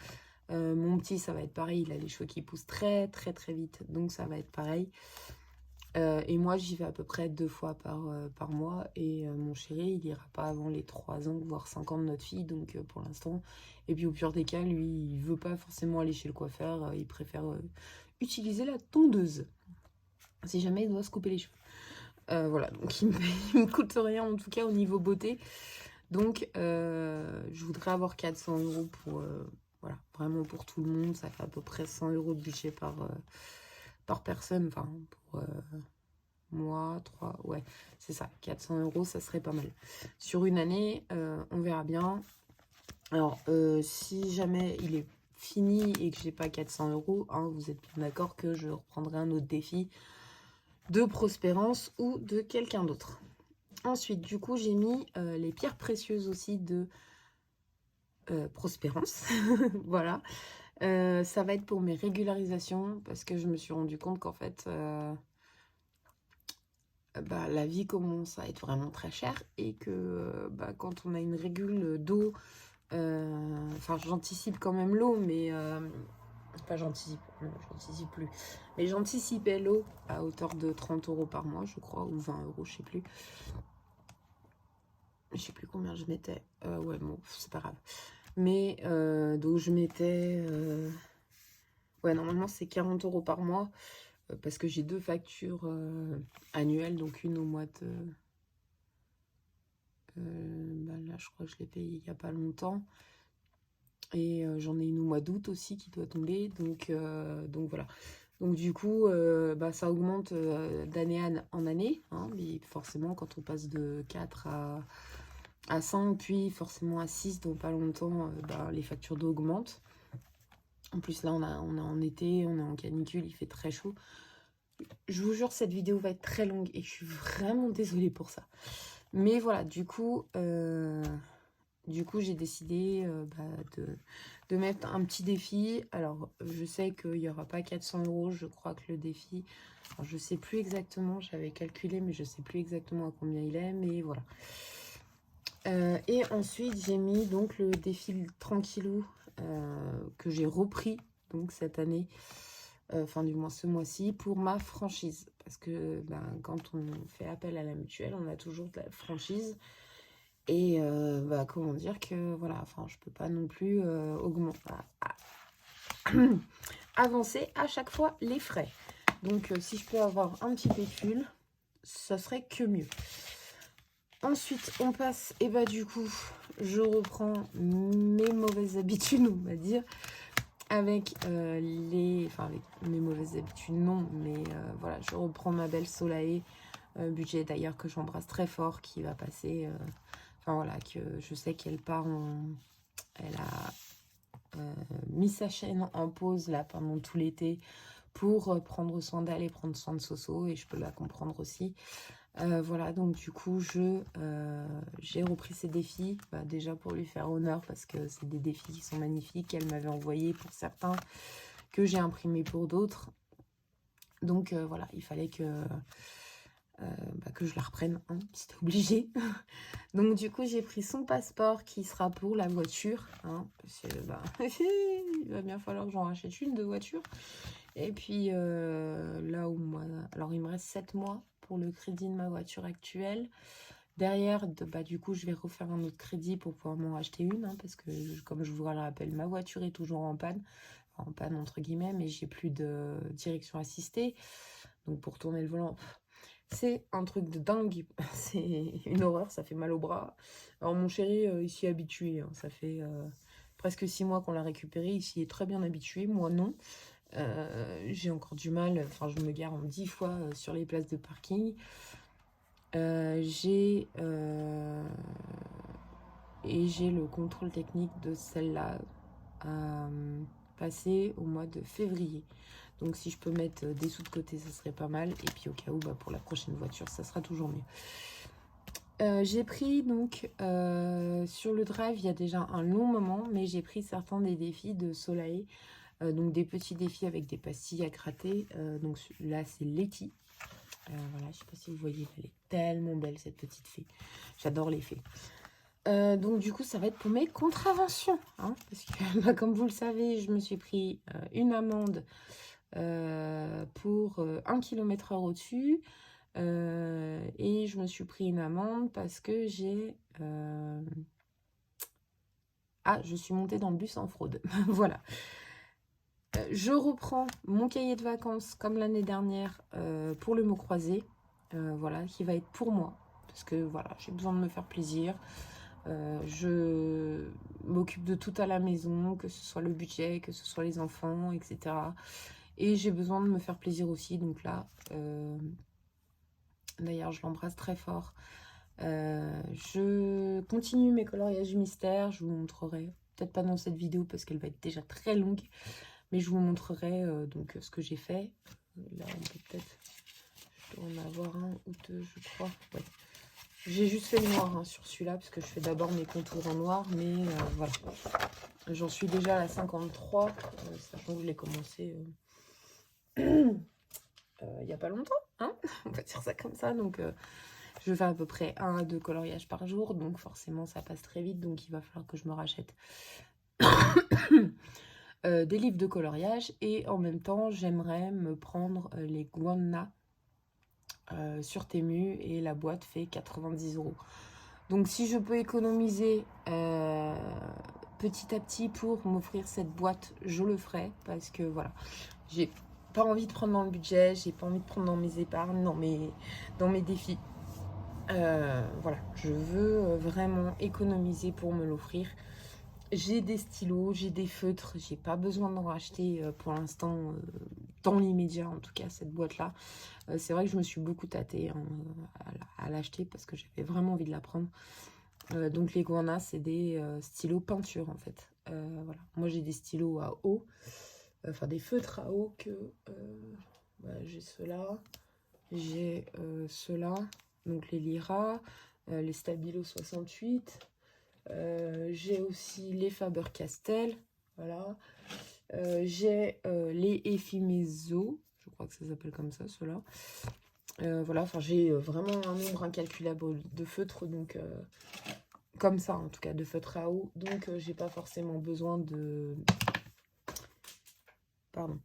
Mon petit, ça va être pareil. Il a les cheveux qui poussent très, très, très vite. Donc, ça va être pareil. Et moi, j'y vais à peu près 2 fois par mois. Et mon chéri, il ira pas avant les 3 ans, voire 5 ans de notre fille. Donc, pour l'instant. Et puis, au pire des cas, lui, il veut pas forcément aller chez le coiffeur. Il préfère utiliser la tondeuse. Si jamais il doit se couper les cheveux. Voilà, donc il me coûte rien, en tout cas, au niveau beauté. Donc, je voudrais avoir 400 euros pour... voilà, vraiment pour tout le monde. Ça fait à peu près 100 euros de budget par personne. Enfin, pour... mois, 3, ouais, c'est ça, 400 euros, ça serait pas mal. Sur une année, on verra bien. Alors, si jamais il est fini et que j'ai pas 400 euros, hein, vous êtes bien d'accord que je reprendrai un autre défi de Prospérance ou de quelqu'un d'autre. Ensuite, du coup, j'ai mis les pierres précieuses aussi de Prospérance. Voilà. Ça va être pour mes régularisations parce que je me suis rendu compte qu'en fait... la vie commence à être vraiment très chère et que quand on a une régule d'eau, enfin j'anticipe quand même l'eau, mais pas j'anticipe, non, j'anticipe plus, mais j'anticipais l'eau à hauteur de 30 euros par mois, je crois, ou 20 euros, je sais plus combien je mettais, ouais bon, c'est pas grave, mais donc je mettais, ouais normalement c'est 40 euros par mois, parce que j'ai 2 factures annuelles, donc une au mois de... là, je crois que je l'ai payé il n'y a pas longtemps. Et j'en ai une au mois d'août aussi qui doit tomber. Donc voilà. Donc du coup, ça augmente d'année en année. Hein, mais forcément, quand on passe de 4 à 5, puis forcément à 6 dans pas longtemps, les factures d'eau augmentent. En plus, là, on est en été, on est en canicule, il fait très chaud. Je vous jure, cette vidéo va être très longue et je suis vraiment désolée pour ça. Mais voilà, du coup, j'ai décidé de mettre un petit défi. Alors, je sais qu'il n'y aura pas 400 euros. Je crois que le défi... Alors, je ne sais plus exactement. J'avais calculé, mais je ne sais plus exactement à combien il est. Mais voilà. Et ensuite, j'ai mis donc le défi tranquillou que j'ai repris donc cette année. Enfin, du moins ce mois-ci, pour ma franchise. Parce que quand on fait appel à la mutuelle, on a toujours de la franchise. Et comment dire que, voilà, enfin, je peux pas non plus avancer à chaque fois les frais. Donc, si je peux avoir un petit pécule, ça serait que mieux. Ensuite, on passe, et du coup, je reprends mes mauvaises habitudes, on va dire. Avec avec mes mauvaises habitudes, non, mais voilà, je reprends ma belle Solae, budget d'ailleurs que j'embrasse très fort, qui va passer, enfin voilà, que je sais qu'elle part elle a mis sa chaîne en pause là pendant tout l'été pour prendre soin d'elle et prendre soin de Soso, et je peux la comprendre aussi. Voilà, donc du coup, j'ai repris ces défis, déjà pour lui faire honneur, parce que c'est des défis qui sont magnifiques, qu'elle m'avait envoyés pour certains, que j'ai imprimés pour d'autres. Donc voilà, il fallait que je la reprenne, hein, c'était obligé. Donc du coup, j'ai pris son passeport qui sera pour la voiture, hein, parce que il va bien falloir que j'en rachète une de voiture. Et puis là où moi, alors il me reste 7 mois pour le crédit de ma voiture actuelle. Derrière, du coup, je vais refaire un autre crédit pour pouvoir m'en racheter une, hein, parce que comme je vous le rappelle, ma voiture est toujours en panne entre guillemets, mais j'ai plus de direction assistée. Donc pour tourner le volant, c'est un truc de dingue, c'est une horreur, ça fait mal au bras. Alors mon chéri, il s'y est habitué, hein, ça fait presque 6 mois qu'on l'a récupéré, il s'y est très bien habitué, moi non. J'ai encore du mal, enfin je me gare en 10 fois sur les places de parking. J'ai le contrôle technique de celle-là à passer au mois de février. Donc si je peux mettre des sous de côté, ça serait pas mal. Et puis au cas où, pour la prochaine voiture, ça sera toujours mieux. J'ai pris donc sur le drive, il y a déjà un long moment, mais j'ai pris certains des défis de Soleil. Donc des petits défis avec des pastilles à gratter. Donc là, c'est Letty. Voilà, je sais pas si vous voyez, elle est tellement belle cette petite fée. J'adore les fées. Donc du coup, ça va être pour mes contraventions, hein, parce que comme vous le savez, je me suis pris une amende pour 1 km/h au-dessus. Et je me suis pris une amende parce que je suis montée dans le bus en fraude. Voilà. Je reprends mon cahier de vacances comme l'année dernière pour le mot croisé. Voilà, qui va être pour moi. Parce que voilà, j'ai besoin de me faire plaisir. Je m'occupe de tout à la maison, que ce soit le budget, que ce soit les enfants, etc. Et j'ai besoin de me faire plaisir aussi. Donc là, d'ailleurs, je l'embrasse très fort. Je continue mes coloriages mystères. Je vous montrerai, peut-être pas dans cette vidéo parce qu'elle va être déjà très longue, mais je vous montrerai donc ce que j'ai fait. Là, on peut peut-être, je dois en avoir un ou deux, je crois. Ouais. J'ai juste fait le noir hein, sur celui-là, parce que je fais d'abord mes contours en noir, mais voilà. J'en suis déjà à la 53, sachant que je l'ai commencé il n'y a pas longtemps, hein, on va dire ça comme ça. Donc je fais à peu près 1 à 2 coloriages par jour, donc forcément ça passe très vite, donc il va falloir que je me rachète des livres de coloriage. Et en même temps, j'aimerais me prendre les Guanna sur Temu, et la boîte fait 90 €. Donc si je peux économiser petit à petit pour m'offrir cette boîte, je le ferai, parce que voilà, j'ai pas envie de prendre dans le budget, j'ai pas envie de prendre dans mes épargnes, dans mes défis. Voilà, je veux vraiment économiser pour me l'offrir. J'ai des stylos, j'ai des feutres, j'ai pas besoin d'en racheter pour l'instant, dans l'immédiat en tout cas, cette boîte-là. C'est vrai que je me suis beaucoup tâtée hein, à l'acheter parce que j'avais vraiment envie de la prendre. Donc les Guana, c'est des stylos peinture en fait. Voilà. Moi j'ai des stylos à eau, enfin des feutres à eau que j'ai ceux-là, j'ai ceux-là, donc les Lyra, les Stabilo 68. J'ai aussi les Faber-Castell, voilà. J'ai les Effimezo, je crois que ça s'appelle comme ça, ceux-là. Voilà, enfin j'ai vraiment un nombre incalculable de feutres, donc comme ça en tout cas, de feutres à eau. Donc j'ai pas forcément besoin de... Pardon.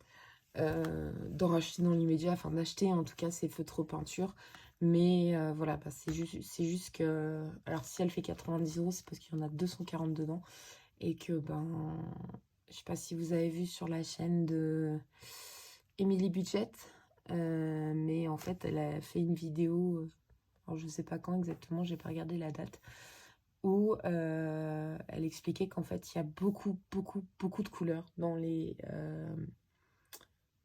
D'en racheter dans l'immédiat, enfin d'acheter en tout cas ces feutres peinture. Mais voilà, c'est juste que... Alors si elle fait 90 €, c'est parce qu'il y en a 240 dedans. Et que, je sais pas si vous avez vu sur la chaîne de Emily Budget, mais en fait, elle a fait une vidéo, alors je sais pas quand exactement, j'ai pas regardé la date, où elle expliquait qu'en fait, il y a beaucoup de couleurs dans les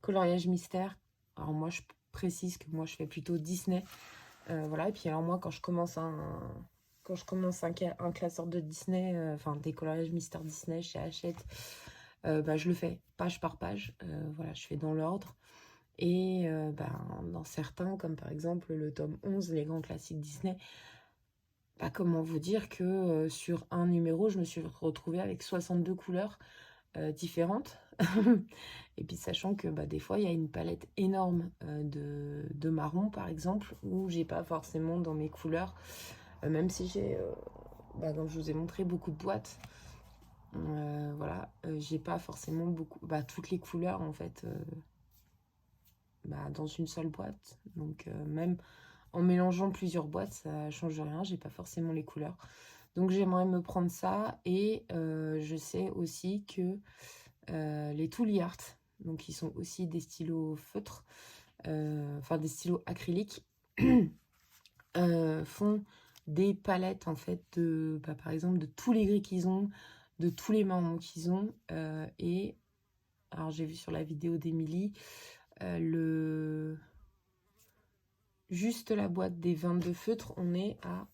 coloriages mystères. Alors moi, je précise que moi, je fais plutôt Disney. Voilà, et puis alors moi, quand je commence un classeur de Disney, enfin des coloriages mystères Disney chez Hachette, je le fais page par page. Voilà, je fais dans l'ordre. Et dans certains, comme par exemple le tome 11, les grands classiques Disney, comment vous dire que sur un numéro, je me suis retrouvée avec 62 couleurs différentes. Et puis sachant que des fois, il y a une palette énorme de marron, par exemple, où j'ai pas forcément dans mes couleurs, même si j'ai, comme je vous ai montré, beaucoup de boîtes. Voilà, j'ai pas forcément beaucoup, toutes les couleurs en fait, dans une seule boîte. Donc même en mélangeant plusieurs boîtes, ça change rien, j'ai pas forcément les couleurs. Donc j'aimerais me prendre ça. Et je sais aussi que les Tooly Art, donc ils sont aussi des stylos feutres, enfin des stylos acryliques, font des palettes en fait de, par exemple, de tous les gris qu'ils ont, de tous les marrons qu'ils ont. Et alors j'ai vu sur la vidéo d'Emilie, juste la boîte des 22 feutres, on est à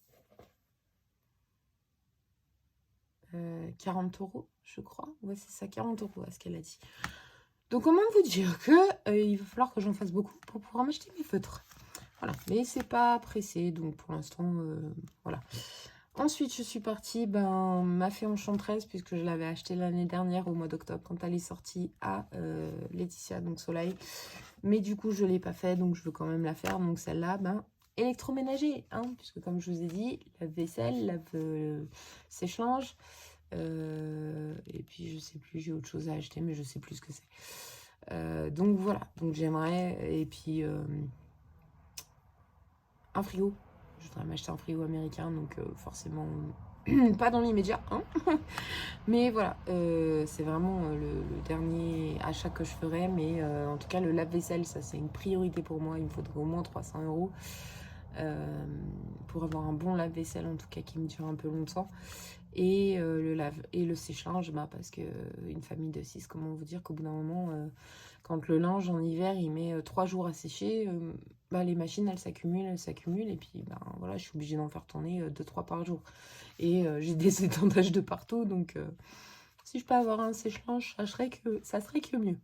40 €, je crois. Ouais, c'est ça, 40 € à ce qu'elle a dit. Donc, comment vous dire que il va falloir que j'en fasse beaucoup pour pouvoir m'acheter mes feutres. Voilà, mais c'est pas pressé, donc pour l'instant, voilà. Ensuite, je suis partie, ma fée enchanteresse, puisque je l'avais acheté l'année dernière au mois d'octobre, quand elle est sortie à Laetitia, donc Soleil. Mais du coup, je ne l'ai pas fait, donc je veux quand même la faire. Donc celle-là, électroménager, hein, puisque comme je vous ai dit, lave-vaisselle, sèche-linge. Et puis, je sais plus, j'ai autre chose à acheter, mais je sais plus ce que c'est. Donc voilà, donc j'aimerais, et puis un frigo. Je voudrais m'acheter un frigo américain, donc forcément pas dans l'immédiat, hein. Mais voilà, c'est vraiment le dernier achat que je ferai. Mais en tout cas, le lave-vaisselle, ça c'est une priorité pour moi. Il me faudrait au moins 300 € pour avoir un bon lave-vaisselle, en tout cas qui me dure un peu longtemps. Et le sèche-linge, parce que une famille de 6, comment vous dire qu'au bout d'un moment, quand le linge en hiver il met 3 jours à sécher, les machines elles s'accumulent, et puis voilà, je suis obligée d'en faire tourner 2-3 par jour. Et j'ai des étendages de partout, donc si je peux avoir un sèche-linge, ça serait que mieux.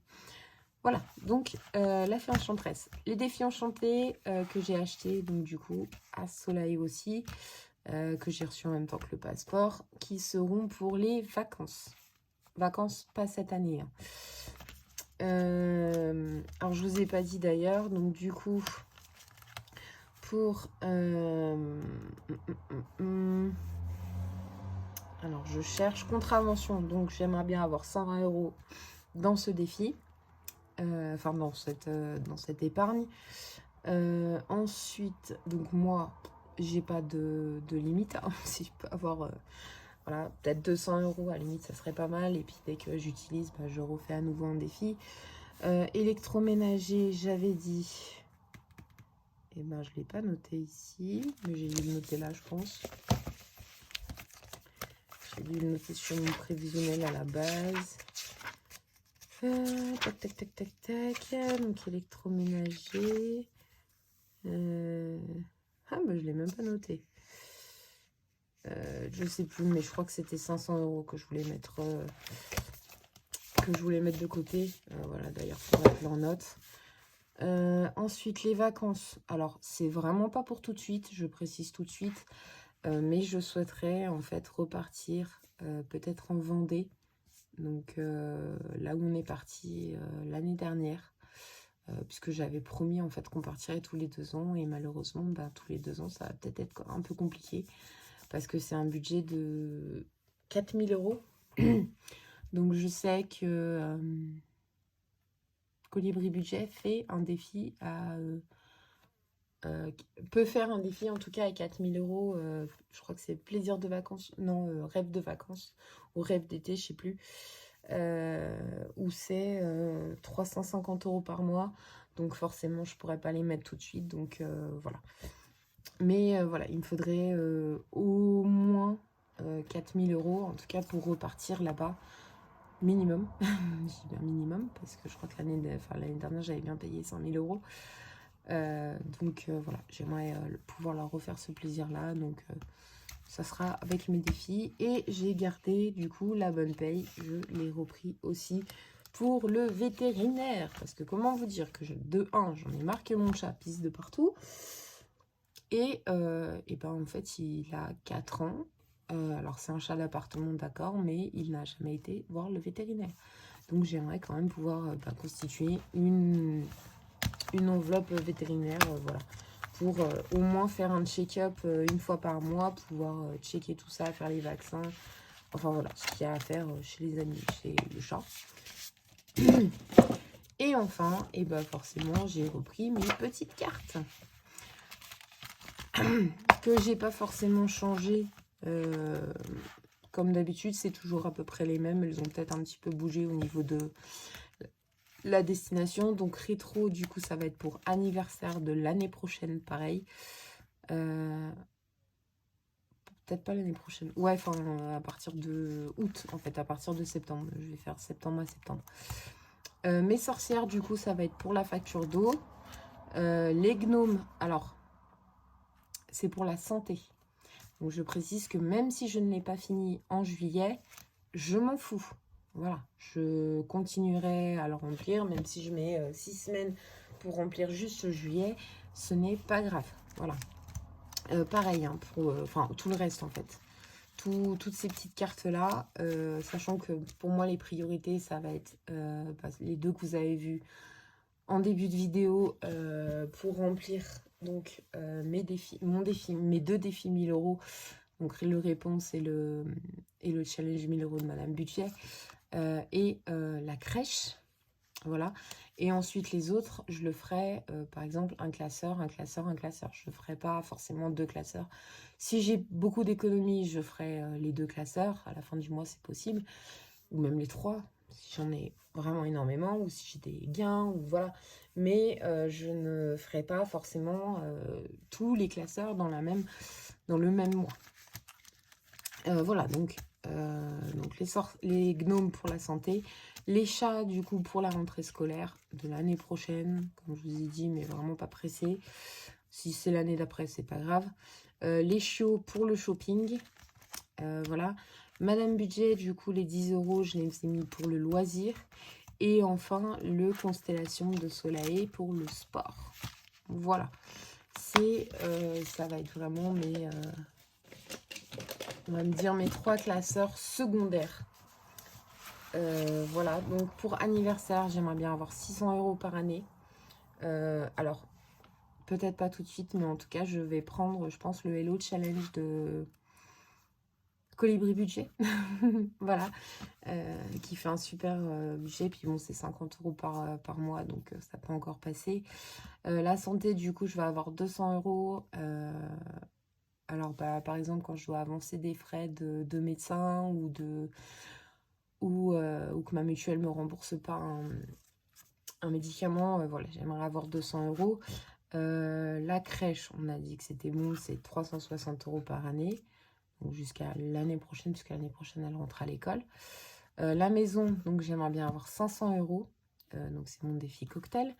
Voilà, donc la fée enchanteresse. Les défis enchantés que j'ai achetés, donc du coup à Soleil aussi, que j'ai reçu en même temps que le passeport, qui seront pour les vacances. Vacances, pas cette année, hein. Alors, je vous ai pas dit d'ailleurs, donc du coup, pour... alors, je cherche contravention, donc j'aimerais bien avoir 120 € dans ce défi, enfin dans cette épargne. Ensuite, donc moi, j'ai pas de limite, hein. Si je peux avoir... voilà, peut-être 200 € à la limite, ça serait pas mal. Et puis dès que j'utilise, je refais à nouveau un défi. Électroménager, j'avais dit... Et je ne l'ai pas noté ici, mais j'ai dû le noter là, je pense. J'ai dû le noter sur mon prévisionnel à la base. Tac, tac, tac, tac, tac. Donc électroménager. Je ne l'ai même pas noté. Je sais plus, mais je crois que c'était 500 € que je voulais mettre de côté. Voilà, d'ailleurs, il faudrait que je l'en note. Ensuite, les vacances. Alors, c'est vraiment pas pour tout de suite, je précise tout de suite. Mais je souhaiterais en fait repartir peut-être en Vendée. Donc là où on est parti l'année dernière. Puisque j'avais promis en fait qu'on partirait tous les 2 ans. Et malheureusement, tous les 2 ans, ça va peut-être être un peu compliqué. Parce que c'est un budget de 4000 €. Donc je sais que Colibri Budget fait un défi à... peut faire un défi en tout cas à 4000 €. Je crois que c'est plaisir de vacances. Non, rêve de vacances. Ou rêve d'été, je sais plus. Où c'est 350 € par mois. Donc forcément, je pourrais pas les mettre tout de suite. Donc voilà. Mais voilà, il me faudrait au moins 4000 € en tout cas pour repartir là-bas. Minimum. Je dis bien minimum parce que je crois que l'année dernière, j'avais bien payé 5000 €. Donc voilà, j'aimerais pouvoir leur refaire ce plaisir-là. Donc ça sera avec mes défis. Et j'ai gardé du coup la bonne paye. Je l'ai repris aussi pour le vétérinaire. Parce que comment vous dire que de 1, j'en ai marre que mon chat pisse de partout. Et ben en fait, il a 4 ans. Alors c'est un chat d'appartement, d'accord, mais il n'a jamais été voir le vétérinaire. Donc j'aimerais quand même pouvoir constituer une enveloppe vétérinaire, voilà, pour au moins faire un check-up une fois par mois, pouvoir checker tout ça, faire les vaccins, enfin voilà, ce qu'il y a à faire chez les animaux, chez le chat. Et enfin, et ben forcément, j'ai repris mes petites cartes que j'ai pas forcément changé. Comme d'habitude, c'est toujours à peu près les mêmes. Elles ont peut-être un petit peu bougé au niveau de la destination. Donc rétro, du coup, ça va être pour anniversaire de l'année prochaine, pareil. Peut-être pas l'année prochaine. Ouais, enfin, à partir de août, en fait, à partir de septembre. Je vais faire septembre à septembre. Mes sorcières, du coup, ça va être pour la facture d'eau. Les gnomes, alors, c'est pour la santé. Donc, je précise que même si je ne l'ai pas fini en juillet, je m'en fous. Voilà, je continuerai à le remplir, même si je mets 6 semaines pour remplir juste juillet, ce n'est pas grave. Voilà. Pareil, hein, pour tout le reste, en fait. Toutes ces petites cartes-là, sachant que pour moi, les priorités, ça va être les 2 que vous avez vues en début de vidéo pour remplir donc mes 2 défis 1000 €. Donc le réponse et le challenge 1000 € de Madame Budget et la crèche. Voilà. Et ensuite les autres, je le ferai par exemple un classeur, un classeur, un classeur. Je ne ferai pas forcément 2 classeurs. Si j'ai beaucoup d'économies, je ferai les 2 classeurs. À la fin du mois, c'est possible. Ou même les 3, si j'en ai vraiment énormément, ou si j'ai des gains, ou voilà. Mais je ne ferai pas forcément tous les classeurs dans le même mois. Voilà, donc les gnomes pour la santé, les chats du coup pour la rentrée scolaire de l'année prochaine, comme je vous ai dit, mais vraiment pas pressé. Si c'est l'année d'après, c'est pas grave. Les chiots pour le shopping, voilà. Madame Budget, du coup, les 10 €, je les ai mis pour le loisir. Et enfin, le constellation de soleil pour le sport. Voilà. Ça va être vraiment on va me dire mes 3 classeurs secondaires. Voilà, donc pour anniversaire, j'aimerais bien avoir 600 € par année. Alors, peut-être pas tout de suite, mais en tout cas, je vais prendre, je pense, le Hello Challenge de Colibri Budget. Voilà, qui fait un super budget. Puis bon, c'est 50 € par mois, donc ça peut encore passer. La santé, du coup, je vais avoir 200 €. Alors, par exemple, quand je dois avancer des frais de médecin ou que ma mutuelle me rembourse pas un médicament, voilà, j'aimerais avoir 200 €. La crèche, on a dit que c'était bon, c'est 360 € par année. Donc jusqu'à l'année prochaine, puisque l'année prochaine, elle rentre à l'école. La maison, donc j'aimerais bien avoir 500 €. Donc c'est mon défi cocktail.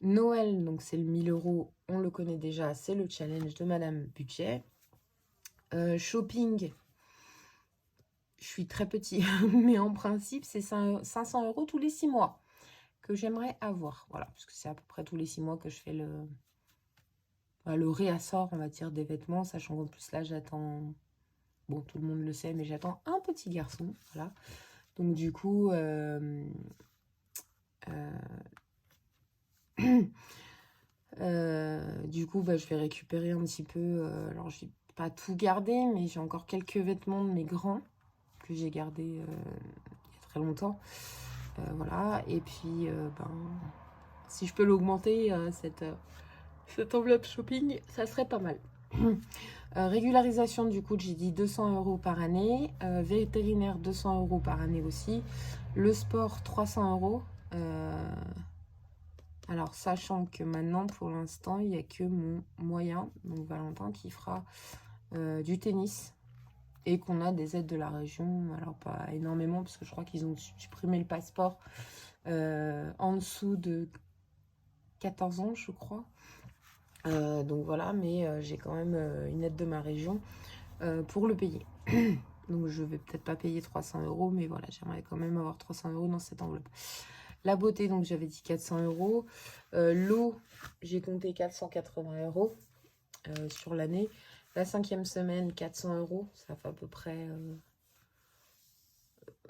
Noël, donc c'est le 1000 €, on le connaît déjà, c'est le challenge de Madame Budget. Shopping, je suis très petit, mais en principe, c'est 500 € tous les 6 mois que j'aimerais avoir. Voilà, parce que c'est à peu près tous les 6 mois que je fais le réassort, on va dire, des vêtements, sachant qu'en plus là, j'attends, bon, tout le monde le sait, mais j'attends un petit garçon, voilà. Donc du coup, je vais récupérer un petit peu, alors j'ai pas tout gardé, mais j'ai encore quelques vêtements de mes grands que j'ai gardés il y a très longtemps. Voilà, et puis si je peux l'augmenter, cette enveloppe shopping, ça serait pas mal. Régularisation, du coup, j'ai dit 200 € par année. Vétérinaire, 200 € par année aussi. Le sport, 300 €. Alors, sachant que maintenant, pour l'instant, il n'y a que mon moyen, donc Valentin, qui fera du tennis. Et qu'on a des aides de la région. Alors, pas énormément, parce que je crois qu'ils ont supprimé le passeport en dessous de 14 ans, je crois. Donc voilà, mais j'ai quand même une aide de ma région pour le payer. Donc, je vais peut-être pas payer 300 €, mais voilà, j'aimerais quand même avoir 300 € dans cette enveloppe. La beauté, donc j'avais dit 400 €. L'eau, j'ai compté 480 € sur l'année. La 5e semaine, 400 €. Ça fait à peu près...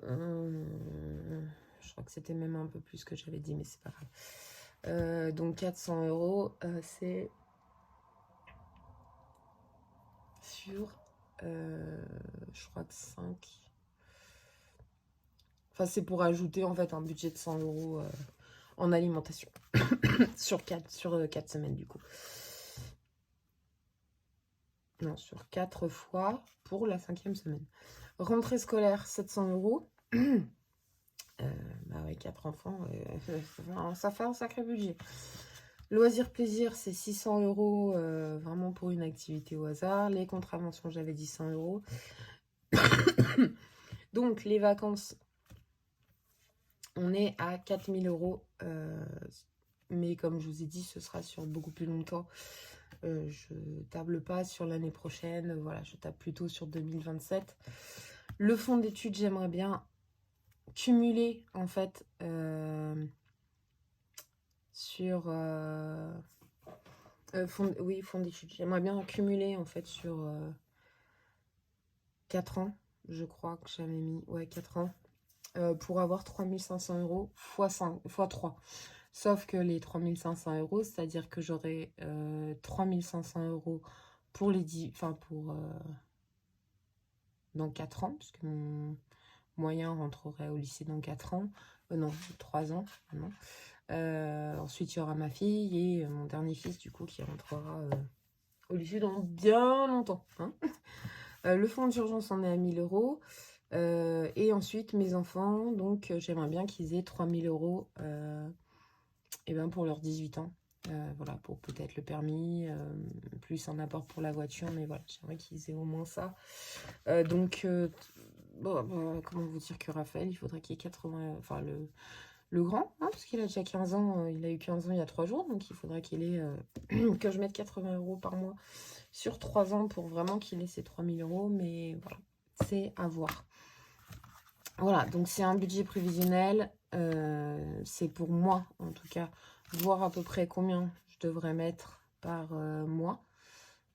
je crois que c'était même un peu plus que j'avais dit, mais c'est pas grave. Donc 400 €, c'est sur... je crois que 5... Enfin, c'est pour ajouter en fait un budget de 100 € en alimentation sur 4 semaines du coup. Non, sur 4 fois pour la 5e semaine. Rentrée scolaire, 700 €. Bah ouais, 4 enfants, ça fait un sacré budget. Loisirs plaisir, c'est 600 € vraiment pour une activité au hasard. Les contraventions, j'avais dit 100 €. Donc les vacances, on est à 4000 €. Mais comme je vous ai dit, ce sera sur beaucoup plus longtemps. Je table pas sur l'année prochaine. Voilà, je tape plutôt sur 2027. Le fonds d'études, j'aimerais bien cumuler en fait sur fonds d'études. J'aimerais bien cumuler en fait sur 4 ans. Je crois que j'avais mis 4 ans pour avoir 3500 € fois 3. Sauf que les 3500 €, c'est-à-dire que j'aurai 3500 € pour les 10, enfin pour dans 4 ans, parce que mon moyen rentrerait au lycée dans 4 ans. Non, 3 ans. Non. Ensuite, il y aura ma fille et mon dernier fils, du coup, qui rentrera au lycée dans bien longtemps. Hein. Le fonds d'urgence en est à 1000 €. Et ensuite, mes enfants, donc j'aimerais bien qu'ils aient 3000 € et ben pour leurs 18 ans. Voilà, pour peut-être le permis, plus un apport pour la voiture, mais voilà, j'aimerais qu'ils aient au moins ça. Bon, comment vous dire que Raphaël, il faudrait qu'il ait 80... Enfin, le grand, hein, parce qu'il a déjà 15 ans, il a eu 15 ans il y a 3 jours, donc il faudrait qu'il ait... que je mette 80 € par mois sur 3 ans pour vraiment qu'il ait ses 3000 €, mais voilà, c'est à voir. Voilà, donc c'est un budget prévisionnel, c'est pour moi, en tout cas, voir à peu près combien je devrais mettre par mois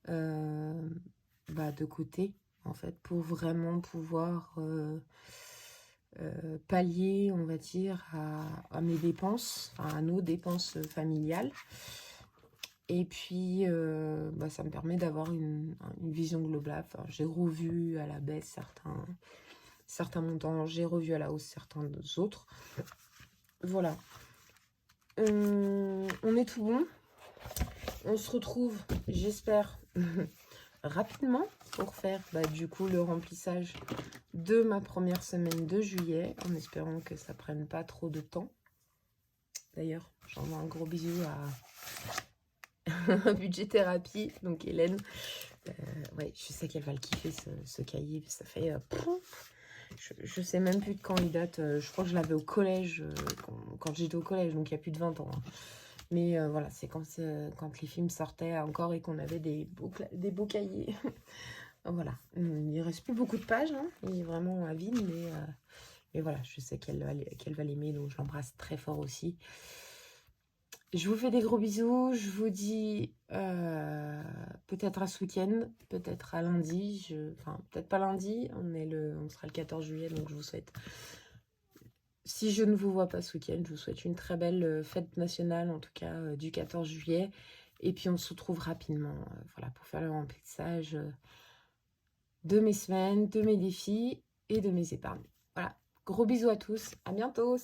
de côté, en fait, pour vraiment pouvoir pallier, on va dire, à mes dépenses, enfin, à nos dépenses familiales. Et puis, ça me permet d'avoir une vision globale. Enfin, j'ai revu à la baisse certains montants, j'ai revu à la hausse certains autres. Voilà. On est tout bon. On se retrouve, j'espère, rapidement pour faire du coup le remplissage de ma première semaine de juillet, en espérant que ça prenne pas trop de temps. D'ailleurs, j'envoie un gros bisou à Budget Thérapie, donc Hélène. Ouais, je sais qu'elle va le kiffer ce cahier, ça fait... je sais même plus de quand il date, je crois que je l'avais au collège, quand j'étais au collège, donc il y a plus de 20 ans. Hein. Mais voilà, c'est quand les films sortaient encore et qu'on avait des beaux cahiers. Voilà, il ne reste plus beaucoup de pages, hein. Il est vraiment à vide, mais voilà, je sais qu'elle va l'aimer, donc je l'embrasse très fort aussi. Je vous fais des gros bisous, je vous dis peut-être à ce week-end, peut-être à lundi, enfin peut-être pas lundi, on sera le 14 juillet, donc je vous souhaite, si je ne vous vois pas ce week-end, je vous souhaite une très belle fête nationale, en tout cas du 14 juillet, et puis on se retrouve rapidement, voilà, pour faire le remplissage de mes semaines, de mes défis et de mes épargnes. Voilà, gros bisous à tous, à bientôt.